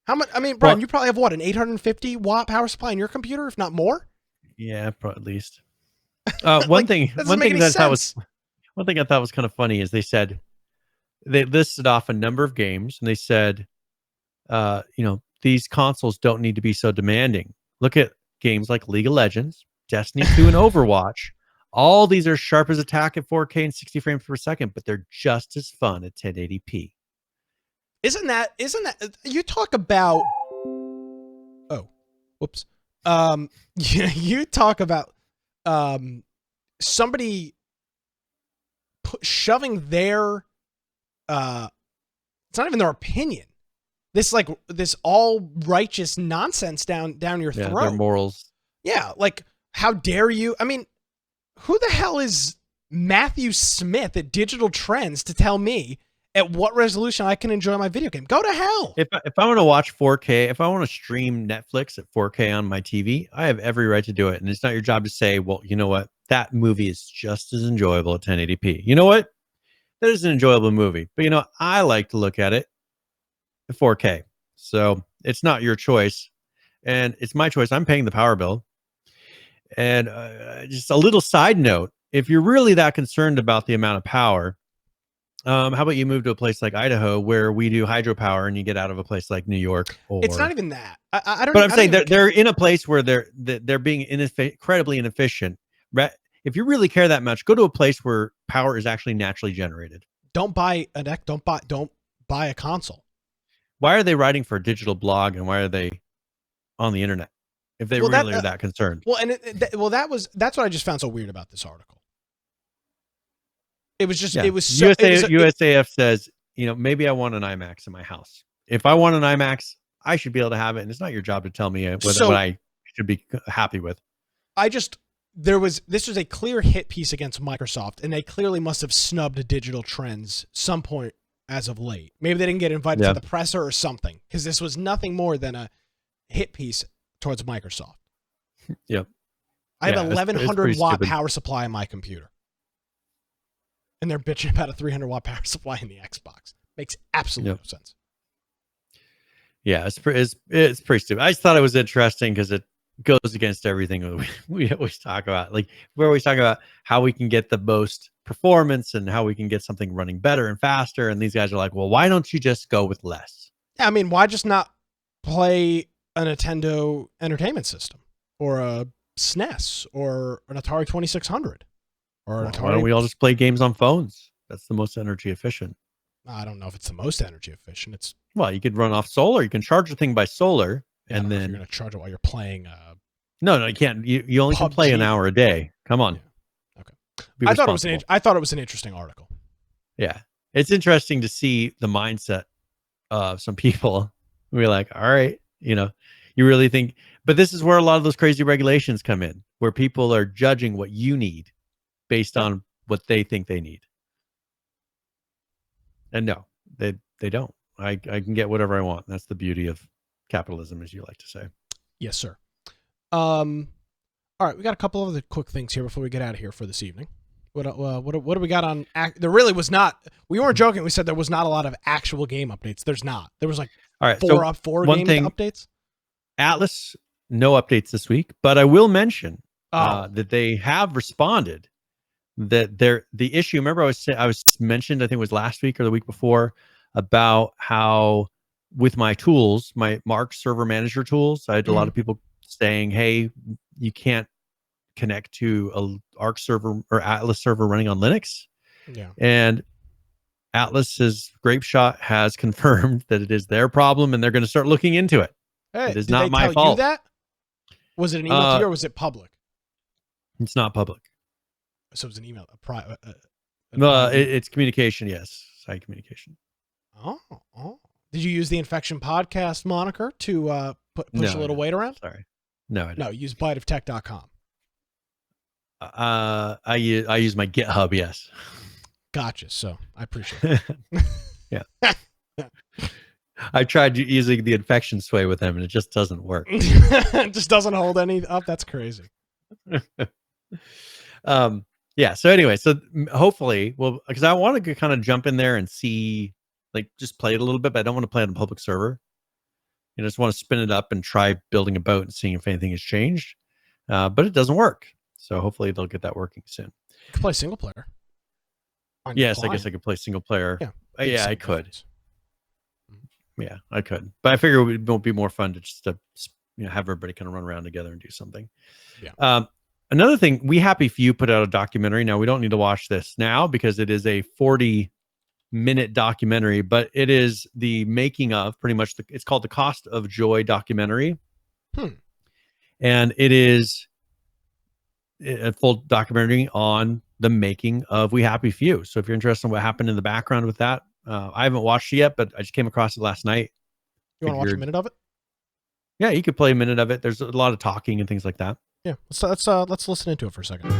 How much? I mean, Brian, you probably have what, an 850 watt power supply in your computer, if not more? Yeah, probably at least. One thing I thought was kind of funny is they listed off a number of games, and they said, these consoles don't need to be so demanding. Look at games like League of Legends, Destiny 2, and Overwatch. All these are sharp as a tack at 4K and 60 frames per second, but they're just as fun at 1080p. Isn't that you talk about? Oh, whoops. You talk about somebody shoving their it's not even their opinion. This all righteous nonsense down your throat. Their morals. Yeah, like how dare you? I mean, who the hell is Matthew Smith at Digital Trends to tell me at what resolution I can enjoy my video game? Go to hell. If I want to watch 4K, if I want to stream Netflix at 4K on my TV, I have every right to do it. And it's not your job to say, well, you know what? That movie is just as enjoyable at 1080p. You know what? That is an enjoyable movie. But, I like to look at it at 4K. So it's not your choice. And it's my choice. I'm paying the power bill. And just a little side note, if you're really that concerned about the amount of power, how about you move to a place like Idaho where we do hydropower, and you get out of a place like New York? It's not even that. I don't. But I'm saying they're in a place where they're being incredibly inefficient. If you really care that much, go to a place where power is actually naturally generated. Don't buy a deck. Don't buy a console. Why are they writing for a digital blog, and why are they on the internet if they really are that concerned? Well, and that's what I just found so weird about this article. It was just USAF says, maybe I want an IMAX in my house. If I want an IMAX, I should be able to have it, and it's not your job to tell me what I should be happy with. This was a clear hit piece against Microsoft, and they clearly must have snubbed Digital Trends some point as of late. Maybe they didn't get invited to the presser or something, because this was nothing more than hit piece towards Microsoft. Yep. I have Yeah, a it's 1100 watt stupid. power supply in my computer. And they're bitching about a 300 watt power supply in the Xbox. Makes absolutely no sense. Yeah, it's pretty stupid. I just thought it was interesting because it goes against everything we always talk about. Like, we're always talking about how we can get the most performance and how we can get something running better and faster. And these guys are like, well, why don't you just go with less? I mean, why just not play a Nintendo Entertainment System or a SNES or an Atari 2600 or an Atari? Why don't we all just play games on phones? That's the most energy efficient. I don't know if it's the most energy efficient. Well, you could run off solar. You can charge the thing by solar, and then you're going to charge it while you're playing. No, you can't. You only can play an hour a day. Come on. Yeah. Okay. I thought it was an interesting article. Yeah, it's interesting to see the mindset of some people. We're like, all right, you really think, but this is where a lot of those crazy regulations come in, where people are judging what you need based on what they think they need. And no, they don't. I can get whatever I want. That's the beauty of capitalism, as you like to say. Yes, sir. All right, we got a couple of other quick things here before we get out of here for this evening. What do we got on? There really was not. We weren't joking. We said there was not a lot of actual game updates. There's not. There was like four game updates. Atlas, no updates this week, but I will mention that they have responded. That the issue. Remember, I was mentioned. I think it was last week or the week before about how with my tools, my Mark server manager tools, I had a lot of people saying, "Hey, you can't connect to a Arc server or Atlas server running on Linux." Yeah. And Atlas's Grapeshot has confirmed that it is their problem, and they're going to start looking into it. Hey, it is not my fault. You that? Was it an email to you or was it public? It's not public. So it was an email, it's communication. Yes, side communication. Oh. Did you use the Infection Podcast moniker to push a little weight around? Sorry. No, I didn't. No, use biteoftech.com. I use my GitHub, yes. Gotcha. So I appreciate it. Yeah. I tried using the infection sway with them and it just doesn't work. It just doesn't hold any up. That's crazy. Yeah. So anyway, hopefully, because I want to kind of jump in there and see, like, just play it a little bit, but I don't want to play it on a public server. I just want to spin it up and try building a boat and seeing if anything has changed. But it doesn't work. So hopefully they'll get that working soon. You can play single player. Yes, I guess I could play single player. Yeah, I could. Yeah, I could. But I figure it would be more fun to just have everybody kind of run around together and do something. Yeah. Another thing, We Happy Few put out a documentary. Now, we don't need to watch this now because it is a 40-minute documentary, but it is the making of pretty much it's called the Cost of Joy documentary. And it is a full documentary on the making of We Happy Few. So if you're interested in what happened in the background with that, I haven't watched it yet, but I just came across it last night. You want to watch a minute of it? Yeah, you could play a minute of it. There's a lot of talking and things like that. Yeah, let's listen into it for a second.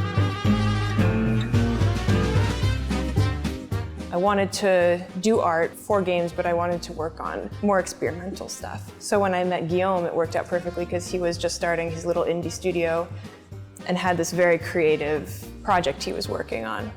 I wanted to do art for games, but I wanted to work on more experimental stuff. So when I met Guillaume, it worked out perfectly because he was just starting his little indie studio and had this very creative project he was working on.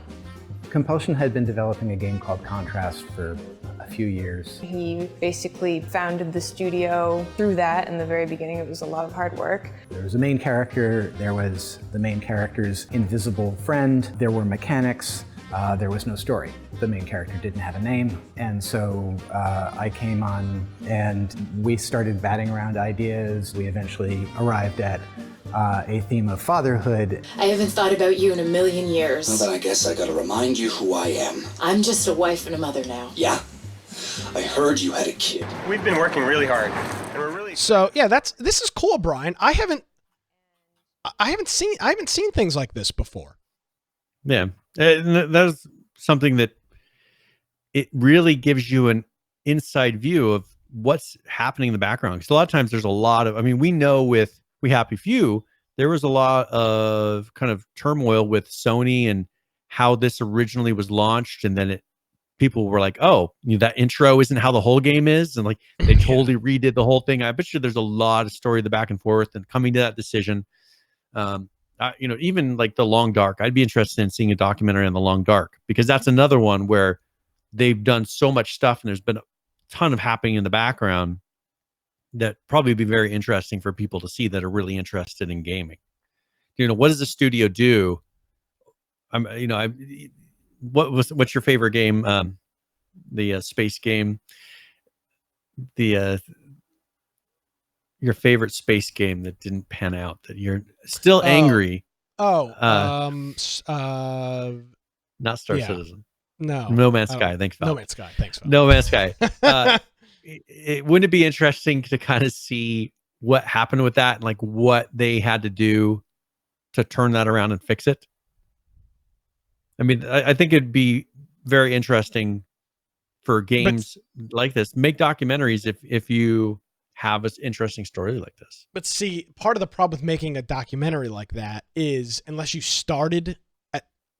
Compulsion had been developing a game called Contrast for a few years. He basically founded the studio through that. In the very beginning, it was a lot of hard work. There was a main character, there was the main character's invisible friend, there were mechanics, there was no story. The main character didn't have a name, and so I came on and we started batting around ideas. We eventually arrived at a theme of fatherhood. I haven't thought about you in a million years. Well, then I guess I gotta remind you who I am. I'm just a wife and a mother now. Yeah? I heard you had a kid. We've been working really hard, and we're really... So, yeah, this is cool, Brian. I haven't seen things like this before. Yeah. That's something that it really gives you an inside view of what's happening in the background. Because a lot of times there's a lot of, we know with We Happy Few, there was a lot of kind of turmoil with Sony and how this originally was launched, and then it people were like, oh, that intro isn't how the whole game is. And like, they totally redid the whole thing. I bet you there's a lot of story, the back and forth and coming to that decision. Even like The Long Dark, I'd be interested in seeing a documentary on The Long Dark, because that's another one where they've done so much stuff and there's been a ton of happening in the background that probably be very interesting for people to see that are really interested in gaming. What does the studio do? What's your favorite game? The space game, your favorite space game that didn't pan out, that you're still angry. Not Star Citizen. No Man's Sky. Thanks, Val. No Man's Sky. Thanks, Val. No Man's Sky. Wouldn't it be interesting to kind of see what happened with that and like what they had to do to turn that around and fix it? I mean, I think it'd be very interesting for games like this. Make documentaries if you have an interesting story like this. But see, part of the problem with making a documentary like that is unless you started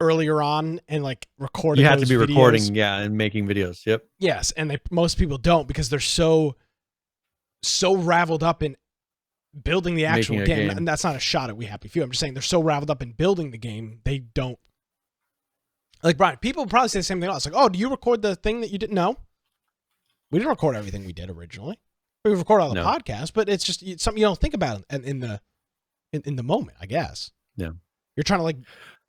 earlier on and like recorded, you have to be videos, recording, and making videos. Yep. Yes, and most people don't, because they're so raveled up in building the actual game. And that's not a shot at We Happy Few. I'm just saying they're so raveled up in building the game, they don't. Like, Brian, people probably say the same thing else. Like, oh, do you record the thing that you didn't know? We didn't record everything we did originally. We record all the podcasts, but it's just something you don't think about in the moment, I guess. Yeah. You're trying to like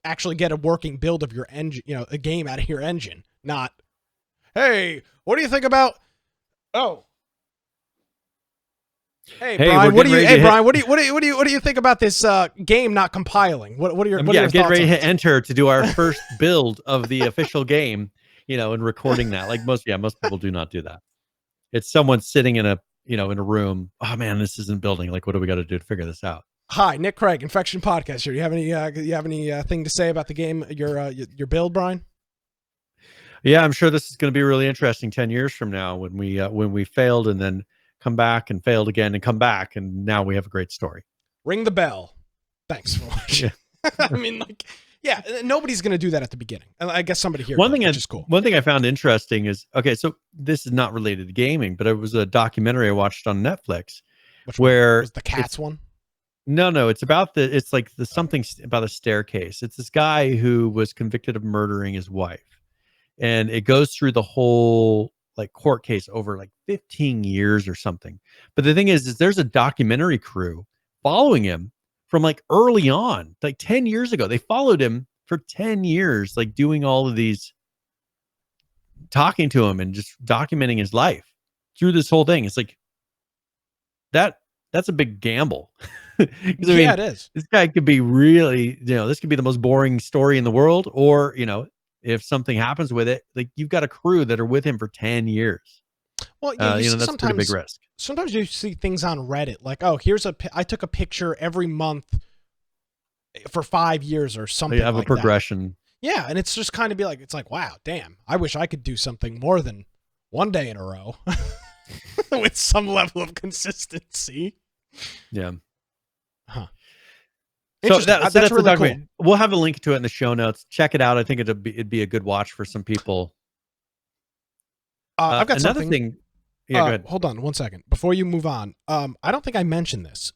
actually get a working build of your engine, a game out of your engine, not, hey, what do you think about, Hey Brian, what do you think about this game not compiling? What are your thoughts? Get ready to enter to do our first build of the official game, and recording that. Like most people do not do that. It's someone sitting in a room. Oh man, this isn't building. Like, what do we got to do to figure this out? Hi, Nick Craig, Infection Podcast here. You have any thing to say about the game, your build, Brian? Yeah, I'm sure this is going to be really interesting 10 years from now when we failed and then come back and failed again and come back, and now we have a great story. Ring the bell. Thanks for watching. I mean, nobody's going to do that at the beginning. And I guess somebody here. Which is cool. One thing I found interesting is, so this is not related to gaming, but it was a documentary I watched on Netflix. Where was the cats one? No, it's about something about a staircase. It's this guy who was convicted of murdering his wife, and it goes through the whole court case over 15 years or something. But the thing is there's a documentary crew following him from early on, 10 years ago. They followed him for 10 years, doing all of these, talking to him and just documenting his life through this whole thing. It's that's a big gamble. It is. This guy could be really, this could be the most boring story in the world, or, if something happens with it, you've got a crew that are with him for 10 years. Well, that's a pretty big risk. Sometimes you see things on Reddit I took a picture every month for 5 years or something. You have a progression. That. Yeah, and it's just kind of it's wow, damn, I wish I could do something more than one day in a row with some level of consistency. Yeah. Huh. So that's really cool. We'll have a link to it in the show notes. Check it out. I think it'd be a good watch for some people. I've got another something. Thing. Yeah, go ahead. Hold on 1 second before you move on. I don't think I mentioned this.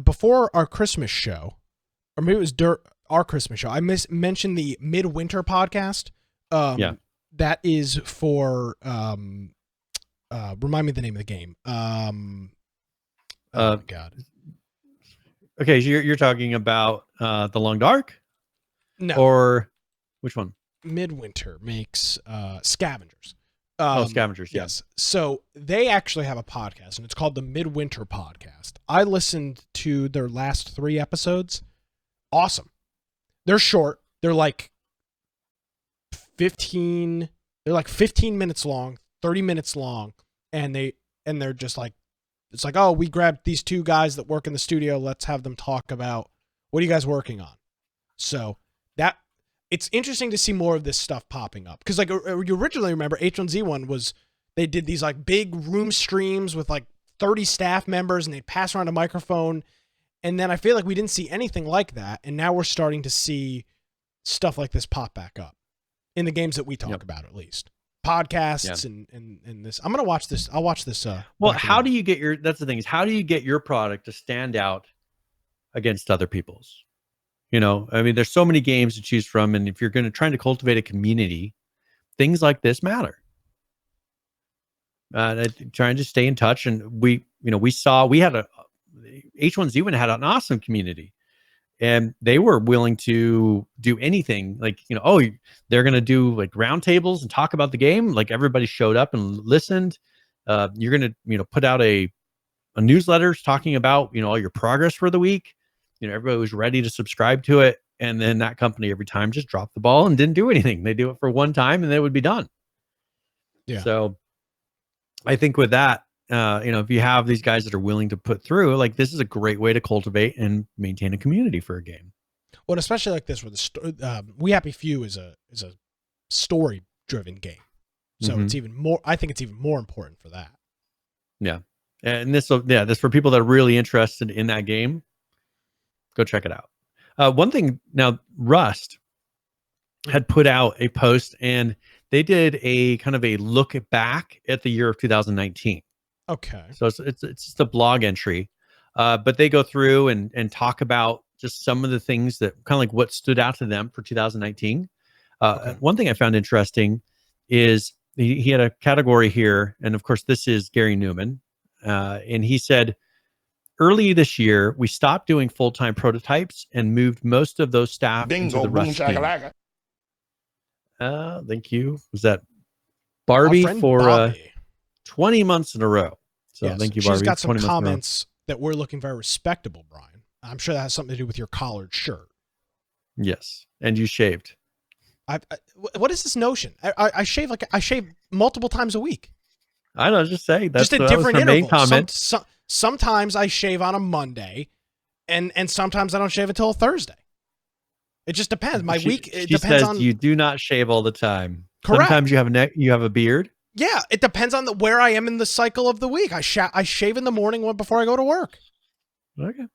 Before our Christmas show, or maybe it was our Christmas show, I mentioned the Midwinter podcast. That is for remind me the name of the game. Oh my God. Okay, so you're talking about The Long Dark? No. Or which one? Midwinter makes Scavengers. Scavengers, yes. So they actually have a podcast, and it's called the Midwinter Podcast. I listened to their last 3 episodes. Awesome. They're short. They're 15 minutes long, 30 minutes long, and they're just it's oh, we grabbed these 2 guys that work in the studio. Let's have them talk about what are you guys working on. So it's interesting to see more of this stuff popping up, because you originally remember H1Z1 was they did these big room streams with 30 staff members, and they'd pass around a microphone, and then I feel like we didn't see anything like that, and now we're starting to see stuff like this pop back up in the games that we talk about, at least. podcasts and this. I'm gonna watch this. I'll watch this. Well, how do you get your? That's the thing, is how do you get your product to stand out against other people's? You know, I mean, there's so many games to choose from, and if you're going to try to cultivate a community, things like this matter. Trying to stay in touch, and we had H1Z1 had an awesome community, and they were willing to do anything. Like, they're going to do like roundtables and talk about the game. Like, everybody showed up and listened. You're going to put out a newsletter talking about all your progress for the week. Everybody was ready to subscribe to it. And then that company every time just dropped the ball and didn't do anything. They do it for one time and they would be done. Yeah. So I think with that, if you have these guys that are willing to put through, like, this is a great way to cultivate and maintain a community for a game. Well, especially like this, where the We Happy Few is a story driven game. So it's even more, I think it's even more important for that. Yeah. And this for people that are really interested in that game, go check it out. One thing now, Rust had put out a post and they did a kind of a look back at the year of 2019. Okay. So it's just a blog entry, but they go through and talk about just some of the things that kind of like what stood out to them for 2019. One thing I found interesting is he had a category here, and of course this is Gary Newman, and he said, early this year, we stopped doing full-time prototypes and moved most of those staff into the Rust team. Thank you. Was that Barbie for Bobby. 20 months in a row? So yes, thank you, Barbie. She's got some comments that we're looking very respectable, Brian. I'm sure that has something to do with your collared shirt. Yes, and you shaved. What is this notion? I shave multiple times a week. I know, just saying. That's just at different intervals. Main comment. Sometimes I shave on a Monday, and sometimes I don't shave until a Thursday. It just depends. My week it depends on. You do not shave all the time. Correct. Sometimes you have a beard. Yeah, it depends on where I am in the cycle of the week. I shave in the morning before I go to work. Okay.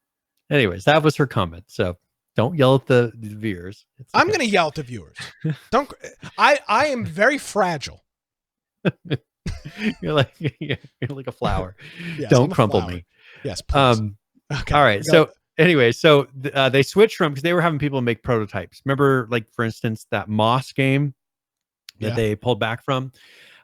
Anyways, that was her comment. So don't yell at the viewers. I'm going to yell at the viewers. Don't. I am very fragile. You're like a flower. Yes, don't crumple me. Yes, please. Okay. All right. So anyway, they switched from, because they were having people make prototypes. Remember, like, for instance, that Moss game that they pulled back from,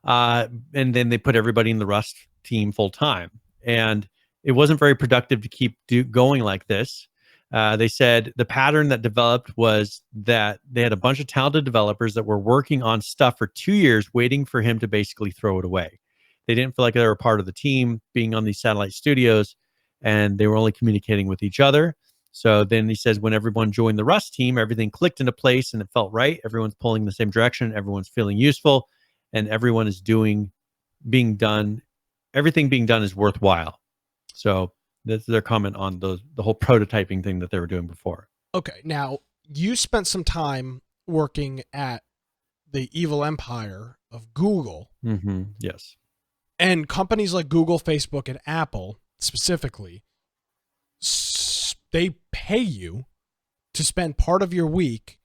and then they put everybody in the Rust team full time, and it wasn't very productive to keep going like this. They said the pattern that developed was that they had a bunch of talented developers that were working on stuff for 2 years, waiting for him to basically throw it away. They didn't feel like they were part of the team, being on these satellite studios, and they were only communicating with each other. So then he says, when everyone joined the Rust team, everything clicked into place and it felt right. Everyone's pulling in the same direction. Everyone's feeling useful, and everyone is being done. Everything being done is worthwhile. So that's their comment on the whole prototyping thing that they were doing before. Okay. Now, you spent some time working at the evil empire of Google. Mm-hmm. Yes. And companies like Google, Facebook, and Apple specifically, they pay you to spend part of your week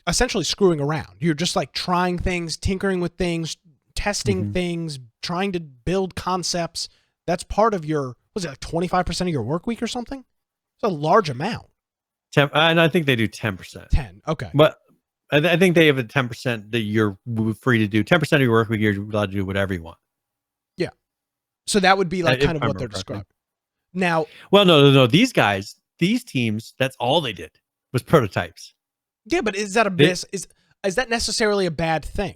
essentially screwing around. You're just like trying things, tinkering with things, testing things, trying to build concepts. That's part of your, was it like 25% of your work week or something? It's a large amount. And I think they do 10%. 10, okay. But I think they have a 10% that you're free to do. 10% of your work week, you're allowed to do whatever you want. Yeah. So that would be like kind of what they're describing. Now, well, no. These guys, these teams, that's all they did was prototypes. Yeah, but is that is that necessarily a bad thing?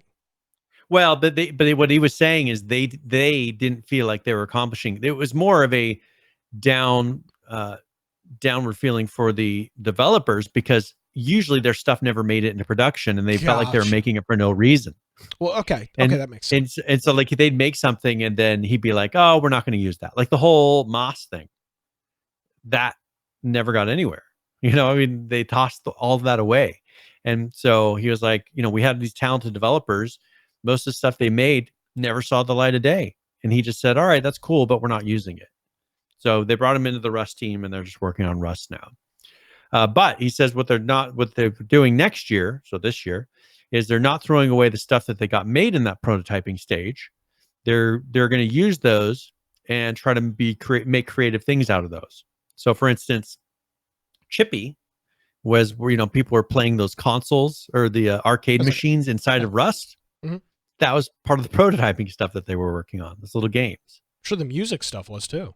Well, but what he was saying is they didn't feel like they were accomplishing. It was more of a downward feeling for the developers, because usually their stuff never made it into production, and they felt like they were making it for no reason. Well, okay, that makes sense. And so like they'd make something, and then he'd be like, "Oh, we're not going to use that." Like the whole Moss thing, that never got anywhere. I mean, they tossed all of that away. And so he was like, we had these talented developers. Most of the stuff they made never saw the light of day. And he just said, all right, that's cool, but we're not using it. So they brought him into the Rust team, and they're just working on Rust now. But he says what they're doing next year, so this year, is they're not throwing away the stuff that they got made in that prototyping stage. They're going to use those and try to make creative things out of those. So, for instance, Chippy was where, people were playing those consoles or the arcade machines inside of Rust. Mm-hmm. That was part of the prototyping stuff that they were working on, those little games. I'm sure the music stuff was too.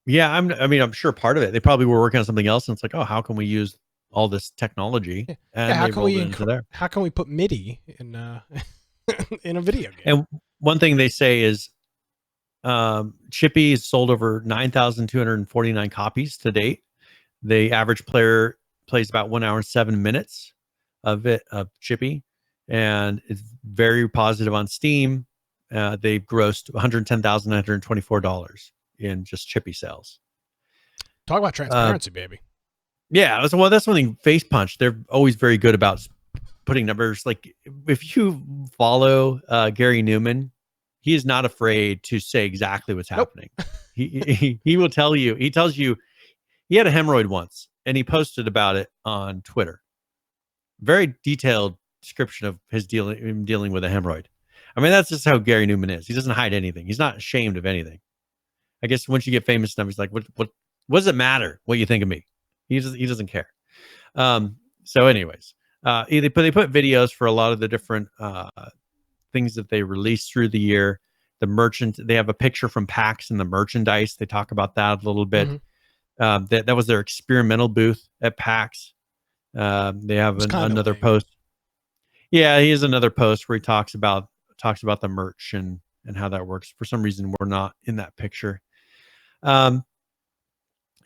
Yeah, I'm sure part of it. They probably were working on something else, and it's like, oh, how can we use all this technology? And how can we put MIDI in in a video game? And one thing they say is Chippy has sold over 9,249 copies to date. The average player plays about 1 hour and 7 minutes of Chippy, and it's very positive on Steam. They've grossed $110,924 in just Chippy sales. Talk about transparency, baby. Yeah, that's one thing. Face Punch, they're always very good about putting numbers. Like if you follow Gary Newman, he is not afraid to say exactly what's happening. He will tell you. He tells you he had a hemorrhoid once, and he posted about it on Twitter. Very detailed description of his dealing with a hemorrhoid. I mean, that's just how Gary Newman is. He doesn't hide anything. He's not ashamed of anything. I guess once you get famous enough, he's like, what does it matter what you think of me? He doesn't care. So anyways, they put videos for a lot of the different things that they released through the year. The merchant, they have a picture from PAX and the merchandise. They talk about that a little bit. Mm-hmm. That was their experimental booth at PAX. They have another post. Yeah, he has another post where he talks about the merch and how that works. For some reason, we're not in that picture.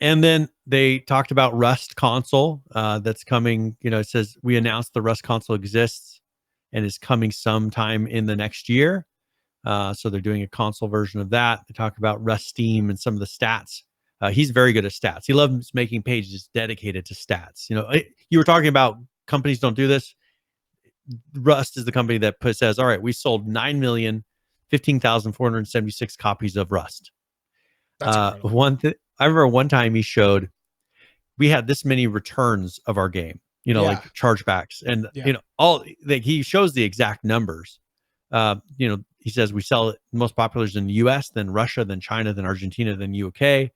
And then they talked about Rust console that's coming. It says we announced the Rust console exists and is coming sometime in the next year. So they're doing a console version of that. They talk about Rust Steam and some of the stats. He's very good at stats. He loves making pages dedicated to stats. You were talking about companies don't do this. Rust is the company that says, all right, we sold 9,015,476 copies of Rust. I remember one time he showed we had this many returns of our game, like chargebacks, and he shows the exact numbers. He says we sell it most popular is in the US, then Russia, then China, then Argentina, then UK.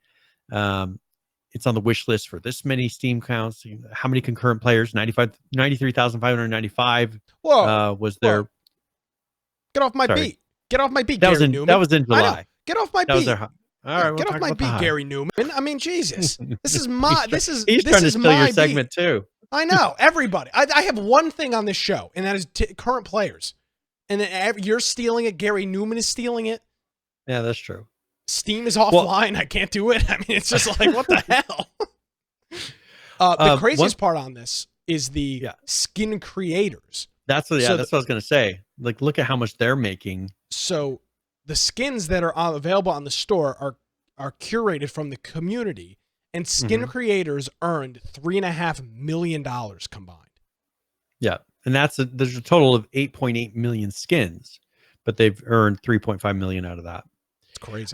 It's on the wish list for this many Steam counts. How many concurrent players? 93,595 was there. Get off my beat. Get off my beat, That Gary Newman. That was in July. Get off my beat. All right, get off my beat, Gary Newman. I mean, Jesus. This is my He's trying to steal your segment too. I know. Everybody. I have one thing on this show, and that is current players. And then you're stealing it. Gary Newman is stealing it. Yeah, that's true. Steam is offline. I can't do it. I mean, it's just like, what the hell? The craziest part on this is the skin creators. That's what I was going to say. Like, look at how much they're making. So the skins that are available on the store are curated from the community, and skin creators earned $3.5 million combined. Yeah. And there's a total of 8.8 million skins, but they've earned 3.5 million out of that. It's crazy.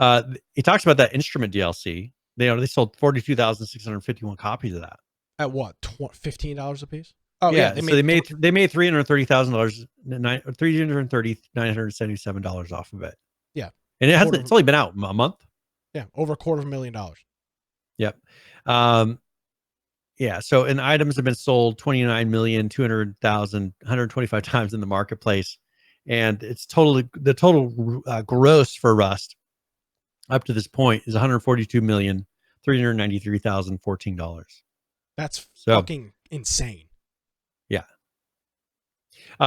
He talks about that instrument DLC. They sold 42,651 copies of that. At what? $15 a piece? Oh yeah. They made $330,000, $977 off of it. Yeah. And it's only been out a month. Yeah, over $250,000. Yep. Yeah. So, and items have been sold 29,200,000, 125 times in the marketplace, and the total gross for Rust up to this point is $142,393,014. That's fucking insane. Yeah.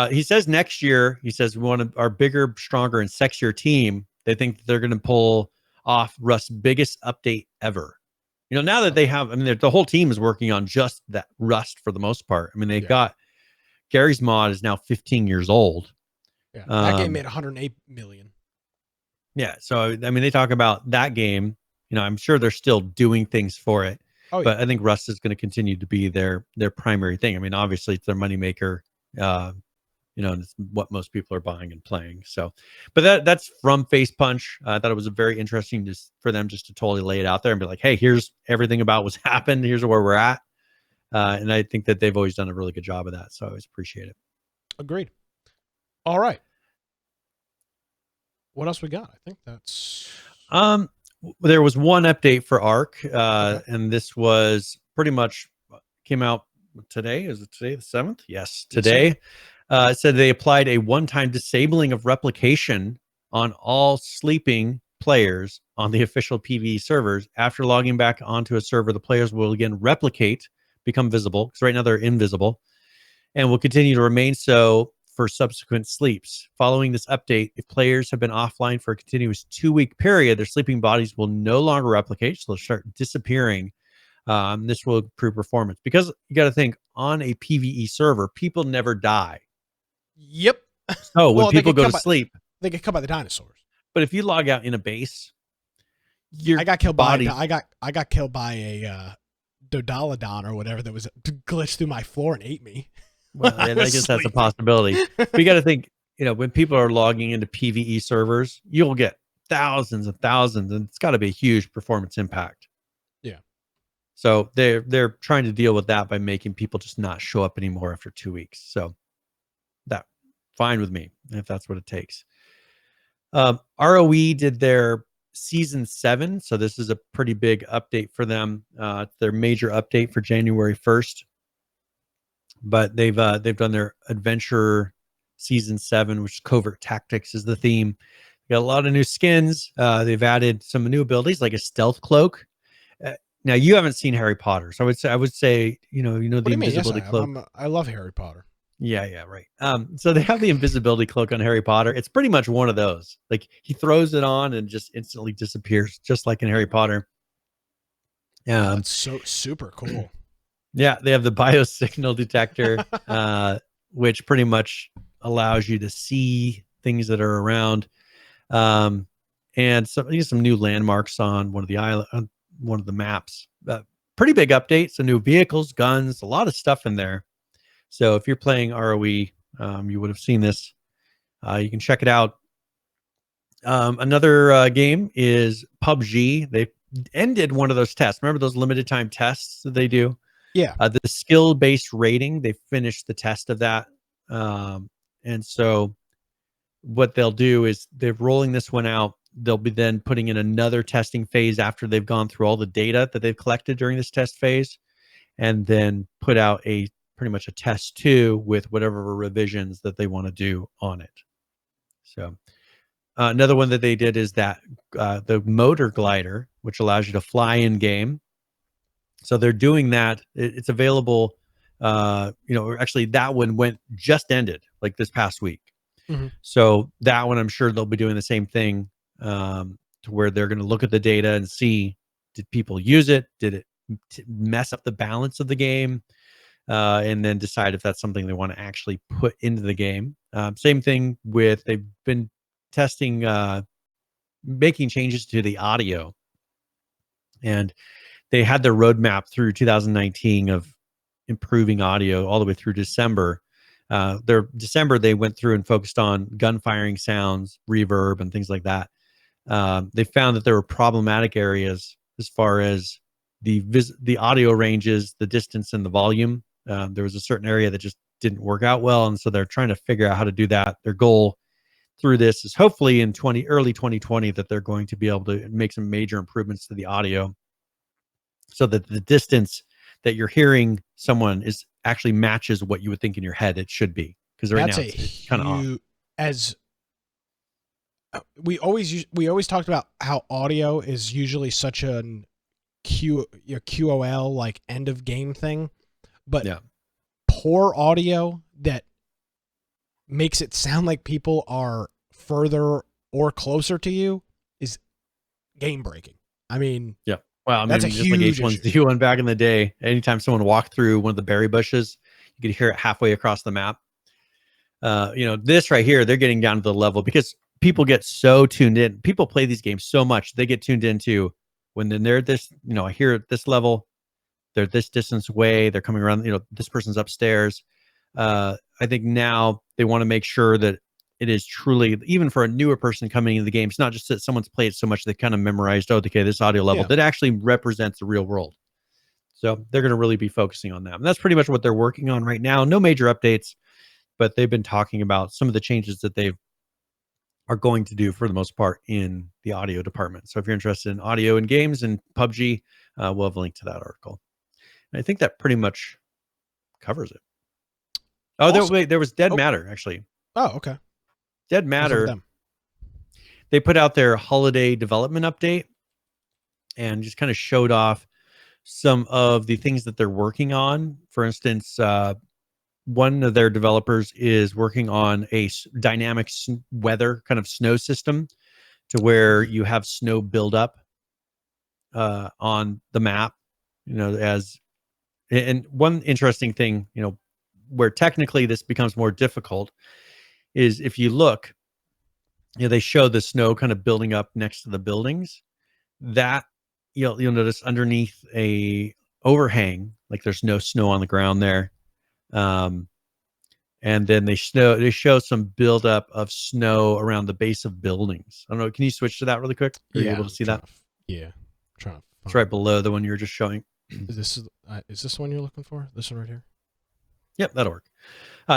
He says next year, we want our bigger, stronger, and sexier team. They think that they're going to pull off Rust's biggest update ever. Now that they have, the whole team is working on just that Rust for the most part. They've got Gary's mod is now 15 years old. Yeah, that game made 108 million. Yeah, so they talk about that game. I'm sure they're still doing things for it, but I think Rust is going to continue to be their primary thing. Obviously it's their moneymaker. And it's what most people are buying and playing. So, but that's from Face Punch. I thought it was very interesting for them just to totally lay it out there and be like, hey, here's everything about what's happened. Here's where we're at. And I think that they've always done a really good job of that. So I always appreciate it. Agreed. All right. What else we got? I think that's... There was one update for Ark, Okay. and this was pretty much came out today. Is it today the 7th? Yes, today. It said they applied a one-time disabling of replication on all sleeping players on the official PvE servers. After logging back onto a server, the players will again replicate, become visible, because right now they're invisible, and will continue to remain so for subsequent sleeps. Following this update, if players have been offline for a continuous 2-week period, their sleeping bodies will no longer replicate, so they'll start disappearing. This will improve performance, because you got to think, on a PvE server, people never die. Yep. So when people go to sleep, they get killed by the dinosaurs. But if you log out in a base, I got killed by I got killed by a Dodolodon or whatever that was glitched through my floor and ate me. Well, I guess that's a possibility. But you got to think, when people are logging into PvE servers, you'll get thousands and thousands, and it's got to be a huge performance impact. Yeah. So they're trying to deal with that by making people just not show up anymore after 2 weeks. So that fine with me if that's what it takes. ROE did their season 7, so this is a pretty big update for them. Their major update for January 1st. But they've done their adventure season 7, which is Covert Tactics is the theme. Got a lot of new skins. They've added some new abilities like a stealth cloak. Now you haven't seen Harry Potter, so I would say the invisibility cloak. I love Harry Potter. Yeah, right. So they have the invisibility cloak on Harry Potter. It's pretty much one of those. Like he throws it on and just instantly disappears, just like in Harry Potter. That's so super cool. Yeah, they have the biosignal detector, which pretty much allows you to see things that are around, and some new landmarks on one of the maps. Pretty big update. So new vehicles, guns, a lot of stuff in there. So if you're playing ROE, you would have seen this. You can check it out. Another game is PUBG. They ended one of those tests. Remember those limited time tests that they do? Yeah. The skill-based rating, they finished the test of that. And so what they'll do is they're rolling this one out. They'll be then putting in another testing phase after they've gone through all the data that they've collected during this test phase, and then put out pretty much a test 2 with whatever revisions that they want to do on it. So another one that they did is that the motor glider, which allows you to fly in game. So they're doing that. It's available. Actually, that one just ended like this past week. Mm-hmm. So that one, I'm sure they'll be doing the same thing, to where they're going to look at the data and see, did people use it? Did it mess up the balance of the game? And then decide if that's something they want to actually put into the game. Same thing with, they've been testing, making changes to the audio, and they had their roadmap through 2019 of improving audio all the way through December. December, they went through and focused on gun firing sounds, reverb, and things like that. They found that there were problematic areas as far as the audio ranges, the distance, and the volume. There was a certain area that just didn't work out well, and so they're trying to figure out how to do that. Their goal through this is hopefully in early 2020 that they're going to be able to make some major improvements to the audio, so that the distance that you're hearing someone is actually matches what you would think in your head it should be. Because right now it's kind of off. As we always talked about how audio is usually such an QOL like end of game thing, but poor audio that makes it sound like people are further or closer to you is game breaking. I mean, yeah. Well, I that's mean, a just like huge H1Z1 back in the day, anytime someone walked through one of the berry bushes, you could hear it halfway across the map. This right here, they're getting down to the level because people get so tuned in. People play these games so much, they get tuned into when they're at this, I hear at this level, they're this distance away, they're coming around, this person's upstairs. I think now they want to make sure that it is truly, even for a newer person coming into the game, it's not just that someone's played so much they kind of memorized, okay, this audio level that actually represents the real world. So they're going to really be focusing on that. And that's pretty much what they're working on right now. No major updates, but they've been talking about some of the changes that they are going to do for the most part in the audio department. So if you're interested in audio and games and PUBG, we'll have a link to that article. And I think that pretty much covers it. Oh, Awesome. there was Dead Matter, actually. Oh, okay. Dead Matter, they put out their holiday development update and just kind of showed off some of the things that they're working on. For instance, one of their developers is working on a dynamic weather kind of snow system to where you have snow buildup on the map, and one interesting thing, where technically this becomes more difficult is if you look, they show the snow kind of building up next to the buildings. That you'll notice underneath a overhang, like there's no snow on the ground there. And then they show some buildup of snow around the base of buildings. I don't know. Can you switch to that really quick? Are you able to see that? It's right below the one you were just showing. Is this the one you're looking for? This one right here? Yep, that'll work.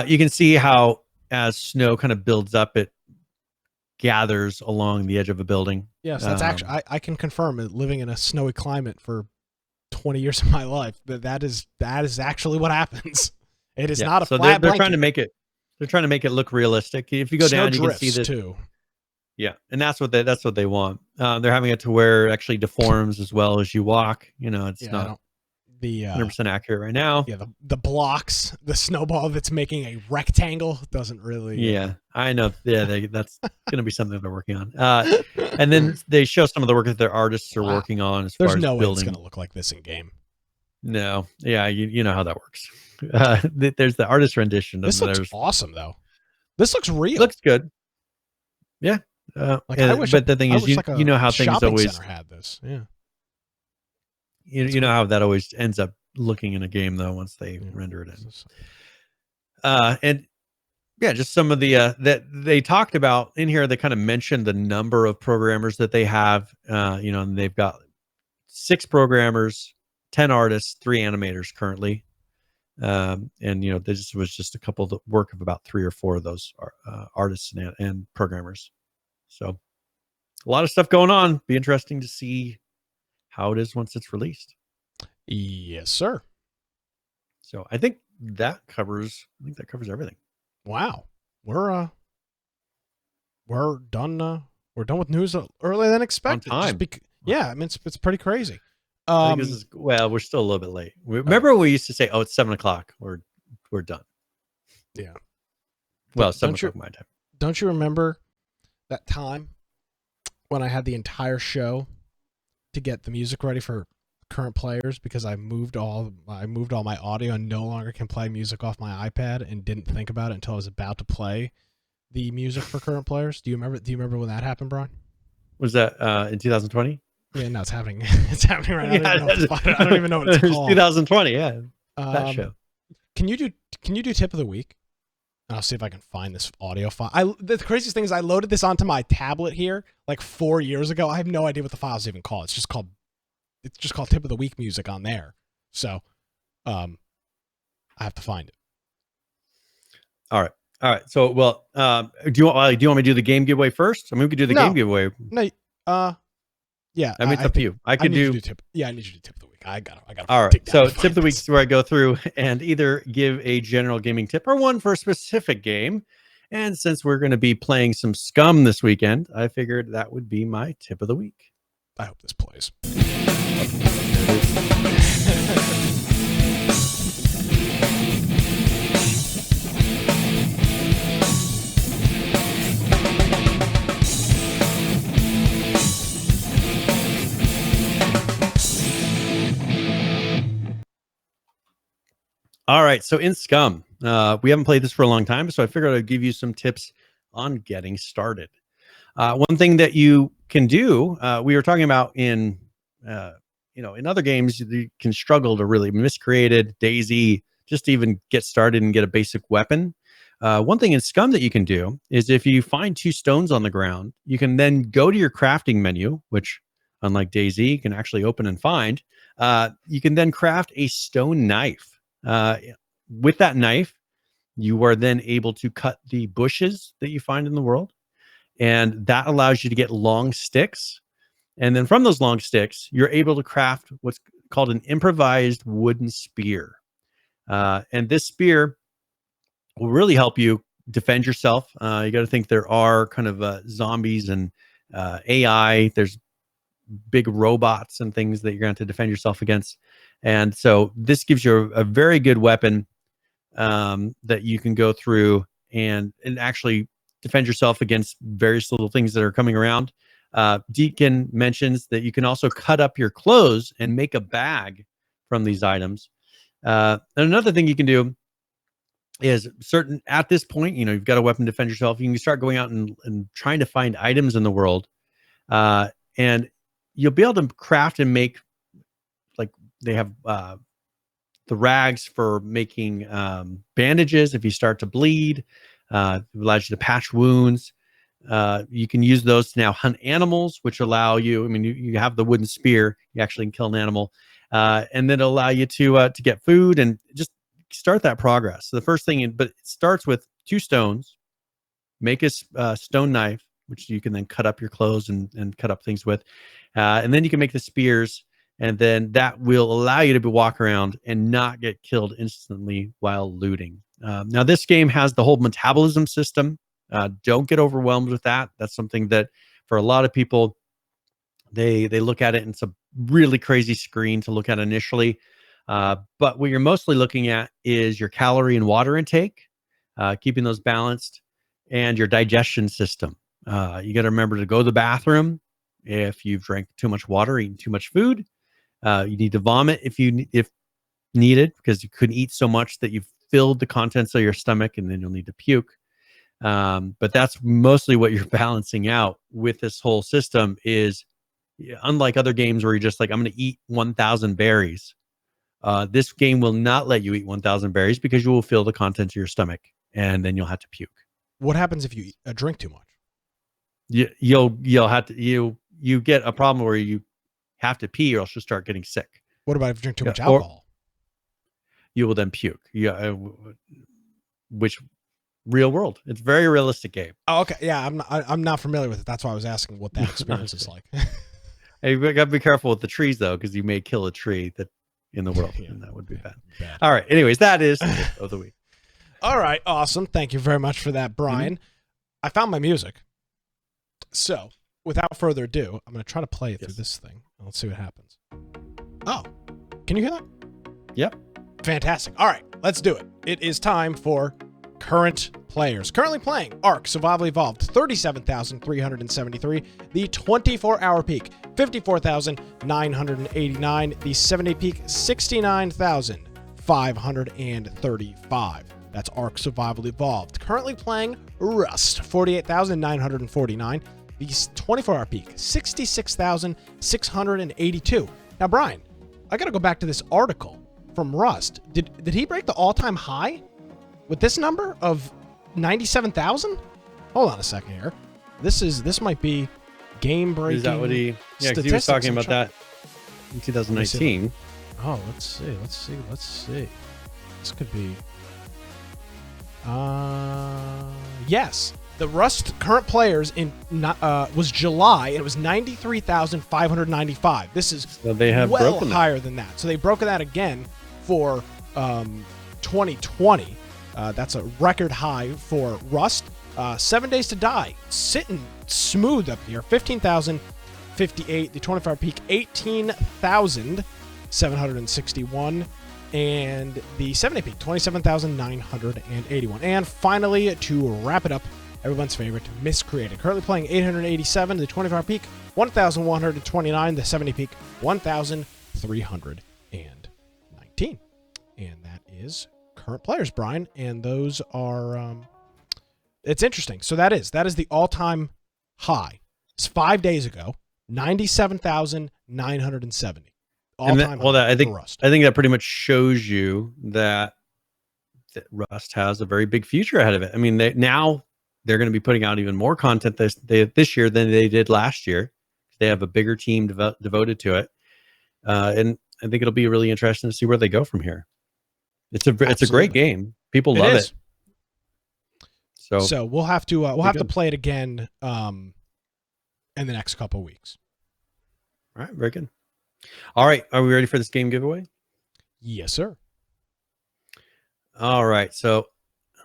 You can see how as snow kind of builds up, it gathers along the edge of a building. Yes, that's actually, I can confirm it, living in a snowy climate for 20 years of my life, that is actually what happens. It is not a flat they're trying to make it. They're trying to make it look realistic. If you go down, you can see this too. Yeah, and that's what they want. They're having it to where it actually deforms as well as you walk. It's not the 100% accurate right now. Yeah, the blocks, the snowball that's making a rectangle doesn't really. Yeah, I know. Yeah, that's going to be something they're working on. And then they show some of the work that their artists are working on as far as building. There's no way it's going to look like this in game. No, yeah, you know how that works. There's the artist rendition. This looks awesome, though. This looks real. Looks good. Yeah. But the thing is, you know how things always had this. Yeah. You know how that always ends up looking in a game, though, once they render it in. And yeah, just some of the that they talked about in here. They kind of mentioned the number of programmers that they have. And they've got 6 programmers, 10 artists, 3 animators currently. And this was just a couple of work of about 3 or 4 of those artists and programmers. So a lot of stuff going on. Be interesting to see how it is once it's released. Yes, sir. So I think that covers everything. Wow. We're done. We're done with news earlier than expected. On time. Yeah, I mean it's pretty crazy. I think we're still a little bit late. Remember we used to say, it's 7:00. We're done. Yeah. Well, 7:00 my time. Don't you remember that time when I had the entire show to get the music ready for current players because I moved all my audio and no longer can play music off my iPad and didn't think about it until I was about to play the music for current players? Do you remember when that happened, Brian? Was that in 2020? Yeah, no, it's happening. It's happening right now. I don't even know what it's called. 2020, yeah. That show. Can you do tip of the week? I'll see if I can find this audio file. The craziest thing is I loaded this onto my tablet here like 4 years ago. I have no idea what the file's even called. It's just called tip of the week music on there. So, I have to find it. All right. So, well, do you want me to do the game giveaway first? I mean, we could do the game giveaway. No. Yeah. I mean, it's up to you. I need you to do tip of the week. I got. All right. So tip of the week is where I go through and either give a general gaming tip or one for a specific game. And since we're going to be playing some SCUM this weekend, I figured that would be my tip of the week. I hope this plays. All right, so in SCUM, we haven't played this for a long time, so I figured I'd give you some tips on getting started. One thing that you can do, we were talking about in other games, you can struggle to really miscreated, DayZ, just even get started and get a basic weapon. One thing in SCUM that you can do is if you find 2 stones on the ground, you can then go to your crafting menu, which unlike DayZ, you can actually open and find. You can then craft a stone knife. With that knife, you are then able to cut the bushes that you find in the world, and that allows you to get long sticks. And then from those long sticks, you're able to craft what's called an improvised wooden spear. And this spear will really help you defend yourself. You got to think there are kind of zombies and AI. There's big robots and things that you're going to have to defend yourself against. And so this gives you a very good weapon that you can go through and actually defend yourself against various little things that are coming around. Deacon mentions that you can also cut up your clothes and make a bag from these items. And another thing you can do is at this point, you've got a weapon to defend yourself. You can start going out and trying to find items in the world. And you'll be able to craft and make, like they have the rags for making bandages if you start to bleed. It allows you to patch wounds. You can use those to now hunt animals, which allow you, you have the wooden spear, you actually can kill an animal, and then it'll allow you to get food and just start that progress. So the first thing, but it starts with 2 stones, make a stone knife, which you can then cut up your clothes and cut up things with. And then you can make the spears, and then that will allow you to walk around and not get killed instantly while looting. Now this game has the whole metabolism system. Don't get overwhelmed with that. That's something that for a lot of people, they look at it and it's a really crazy screen to look at initially. But what you're mostly looking at is your calorie and water intake, keeping those balanced, and your digestion system. You got to remember to go to the bathroom if you've drank too much water, eaten too much food. You need to vomit if needed, because you couldn't eat so much that you've filled the contents of your stomach, and then you'll need to puke. But that's mostly what you're balancing out with this whole system. Is unlike other games where you're just like, I'm going to eat 1,000 berries. This game will not let you eat 1,000 berries because you will fill the contents of your stomach, and then you'll have to puke. What happens if you drink too much? You'll have to you get a problem where you have to pee, or else you'll start getting sick. What about if you drink too much alcohol? You will then puke. Which real world? It's a very realistic game. Oh, okay. Yeah, I'm not familiar with it. That's why I was asking what that experience is like. Hey, you got to be careful with the trees though, because you may kill a tree that in the world, and that would be bad. All right. Anyways, that is the tip of the week. All right. Awesome. Thank you very much for that, Brian. I found my music. So, without further ado, I'm going to try to play it through this thing. Let's see what happens. Oh, can you hear that? Yep. Fantastic. All right, let's do it. It is time for current players. Currently playing Ark Survival Evolved, 37,373. The 24-hour peak, 54,989. The 7-day peak, 69,535. That's Ark Survival Evolved. Currently playing Rust, 48,949. The 24-hour peak, 66,682. Now, Brian, I got to go back to this article from Rust. Did he break the all-time high with this number of 97,000? Hold on a second here. This might be game-breaking. Is that what he? Yeah, because he was talking about that in 2019. Oh, let's see. This could be. Yes. The Rust current players was July, and it was 93,595. This is so they have well broken higher than that. So they've broken that again for 2020. That's a record high for Rust. 7 Days to Die, sitting smooth up here, 15,058. The 24-hour peak, 18,761. And the 7-day peak, 27,981. And finally, to wrap it up, everyone's favorite, Miscreated. Currently playing 887, the 24-hour peak, 1,129, the 7-day peak, 1,319. And that is current players, Brian. And those are, it's interesting. So that is the all-time high. It's 5 days ago, 97,970. I think that pretty much shows you that Rust has a very big future ahead of it. I mean, they're going to be putting out even more content this year than they did last year. They have a bigger team devoted to it. And I think it'll be really interesting to see where they go from here. It's a great game. People love it. So we'll have to play it again in the next couple of weeks. All right, very good. All right, are we ready for this game giveaway? Yes, sir. All right, so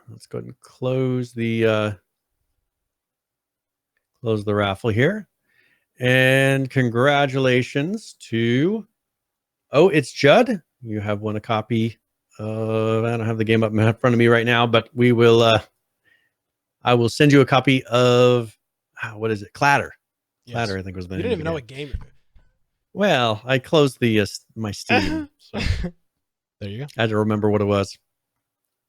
let's go ahead and close the raffle here. And congratulations to it's Judd. You have won a copy of, I don't have the game up in front of me right now, but we will I will send you a copy of what is it? Clatter. Yes. Clatter, I think was the name. You didn't even know what game. Well, I closed the my Steam. So there you go. I had to remember what it was.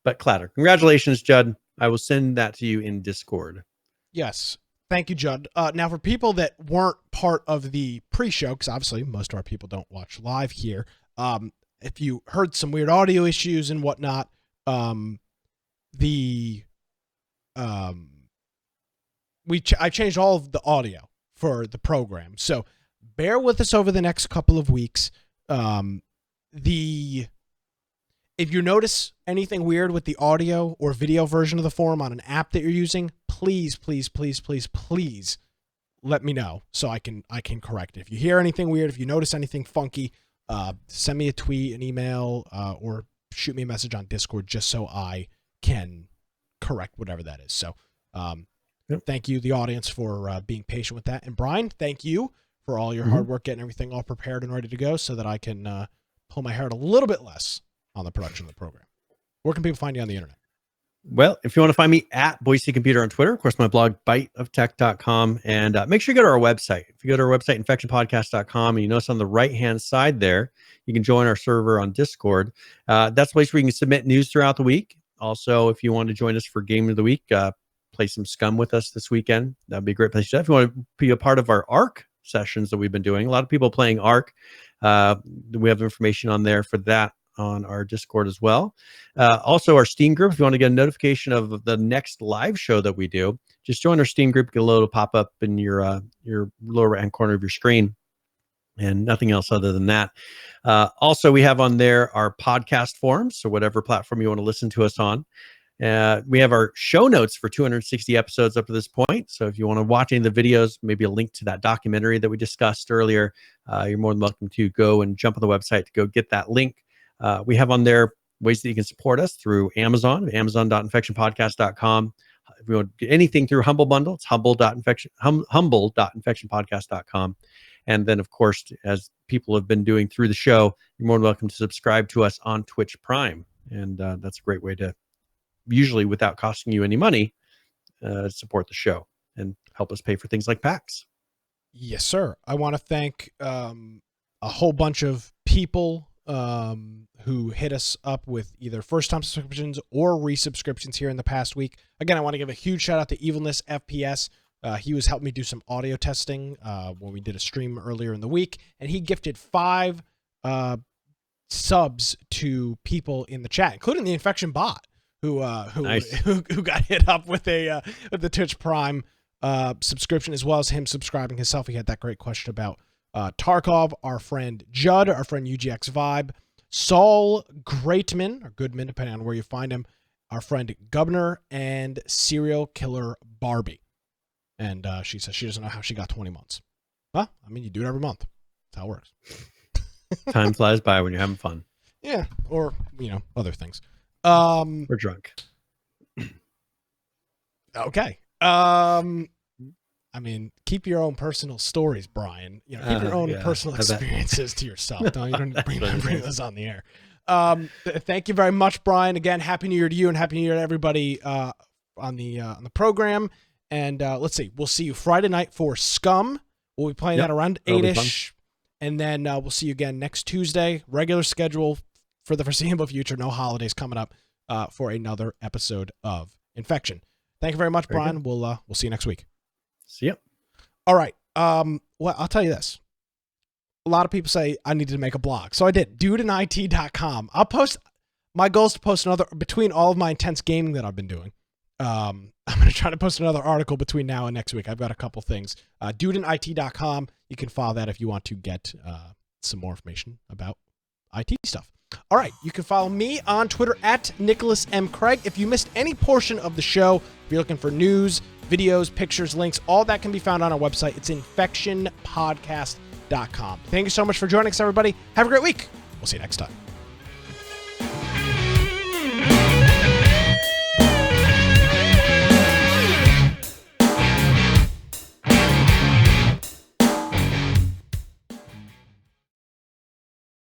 But Clatter. Congratulations, Judd. I will send that to you in Discord. Yes. Thank you, Judd. Now, for people that weren't part of the pre-show, because obviously most of our people don't watch live here, if you heard some weird audio issues and whatnot, I changed all of the audio for the program. So bear with us over the next couple of weeks. If you notice anything weird with the audio or video version of the forum on an app that you're using, please let me know so I can correct it. If you hear anything weird, if you notice anything funky, send me a tweet, an email, or shoot me a message on Discord just so I can correct whatever that is. So thank you, the audience, for being patient with that. And Brian, thank you for all your hard work getting everything all prepared and ready to go so that I can pull my hair out a little bit less on the production of the program. Where can people find you on the internet? Well, if you want to find me at Boise Computer on Twitter, of course, my blog, biteoftech.com, and make sure you go to our website. If you go to our website, infectionpodcast.com, and you notice on the right-hand side there, you can join our server on Discord. That's the place where you can submit news throughout the week. Also, if you want to join us for Game of the Week, play some SCUM with us this weekend. That'd be a great place to do that. If you want to be a part of our ARC sessions that we've been doing, a lot of people playing ARC. We have information on there for that on our Discord as well. Also our Steam group, if you want to get a notification of the next live show that we do, just join our Steam group, get a little pop-up in your lower right-hand corner of your screen, and nothing else other than that. Also, we have on there our podcast forums, so whatever platform you want to listen to us on. We have our show notes for 260 episodes up to this point. So if you want to watch any of the videos, maybe a link to that documentary that we discussed earlier, you're more than welcome to go and jump on the website to go get that link. We have on there ways that you can support us through Amazon, amazon.infectionpodcast.com. If you want to get anything through Humble Bundle, it's humble.infectionpodcast.com. And then, of course, as people have been doing through the show, you're more than welcome to subscribe to us on Twitch Prime. And that's a great way to, usually without costing you any money, support the show and help us pay for things like packs. Yes, sir. I want to thank a whole bunch of people who hit us up with either first-time subscriptions or resubscriptions here in the past week. Again, I want to give a huge shout-out to Evilness FPS. He was helping me do some audio testing when we did a stream earlier in the week, and he gifted 5 subs to people in the chat, including the Infection Bot, who got hit up with the Twitch Prime subscription, as well as him subscribing himself. He had that great question about Tarkov, our friend Judd, our friend UGX Vibe, Saul Greatman, or Goodman, depending on where you find him, our friend Governor, and Serial Killer Barbie. And she says she doesn't know how she got 20 months. Well, I mean, you do it every month. That's how it works. Time flies by when you're having fun. Yeah, or, other things. We're drunk. Okay. I mean, keep your own personal stories, Brian. Keep your own personal experiences to yourself. You don't need to bring those on the air. Thank you very much, Brian. Again, Happy New Year to you, and Happy New Year to everybody on the program. And let's see, we'll see you Friday night for SCUM. We'll be playing that around 8-ish, and then we'll see you again next Tuesday. Regular schedule for the foreseeable future. No holidays coming up for another episode of Infection. Thank you very much, Brian. We'll see you next week. See ya. All right. Well, I'll tell you this. A lot of people say I needed to make a blog. So I did. Dudeandit.com. I'll post. My goal is to post another, between all of my intense gaming that I've been doing. I'm going to try to post another article between now and next week. I've got a couple things. Dudeandit.com. You can follow that if you want to get some more information about IT stuff. All right, you can follow me on Twitter at Nicholas M. Craig. If you missed any portion of the show, if you're looking for news, videos, pictures, links, all that can be found on our website. It's infectionpodcast.com. Thank you so much for joining us, everybody. Have a great week. We'll see you next time.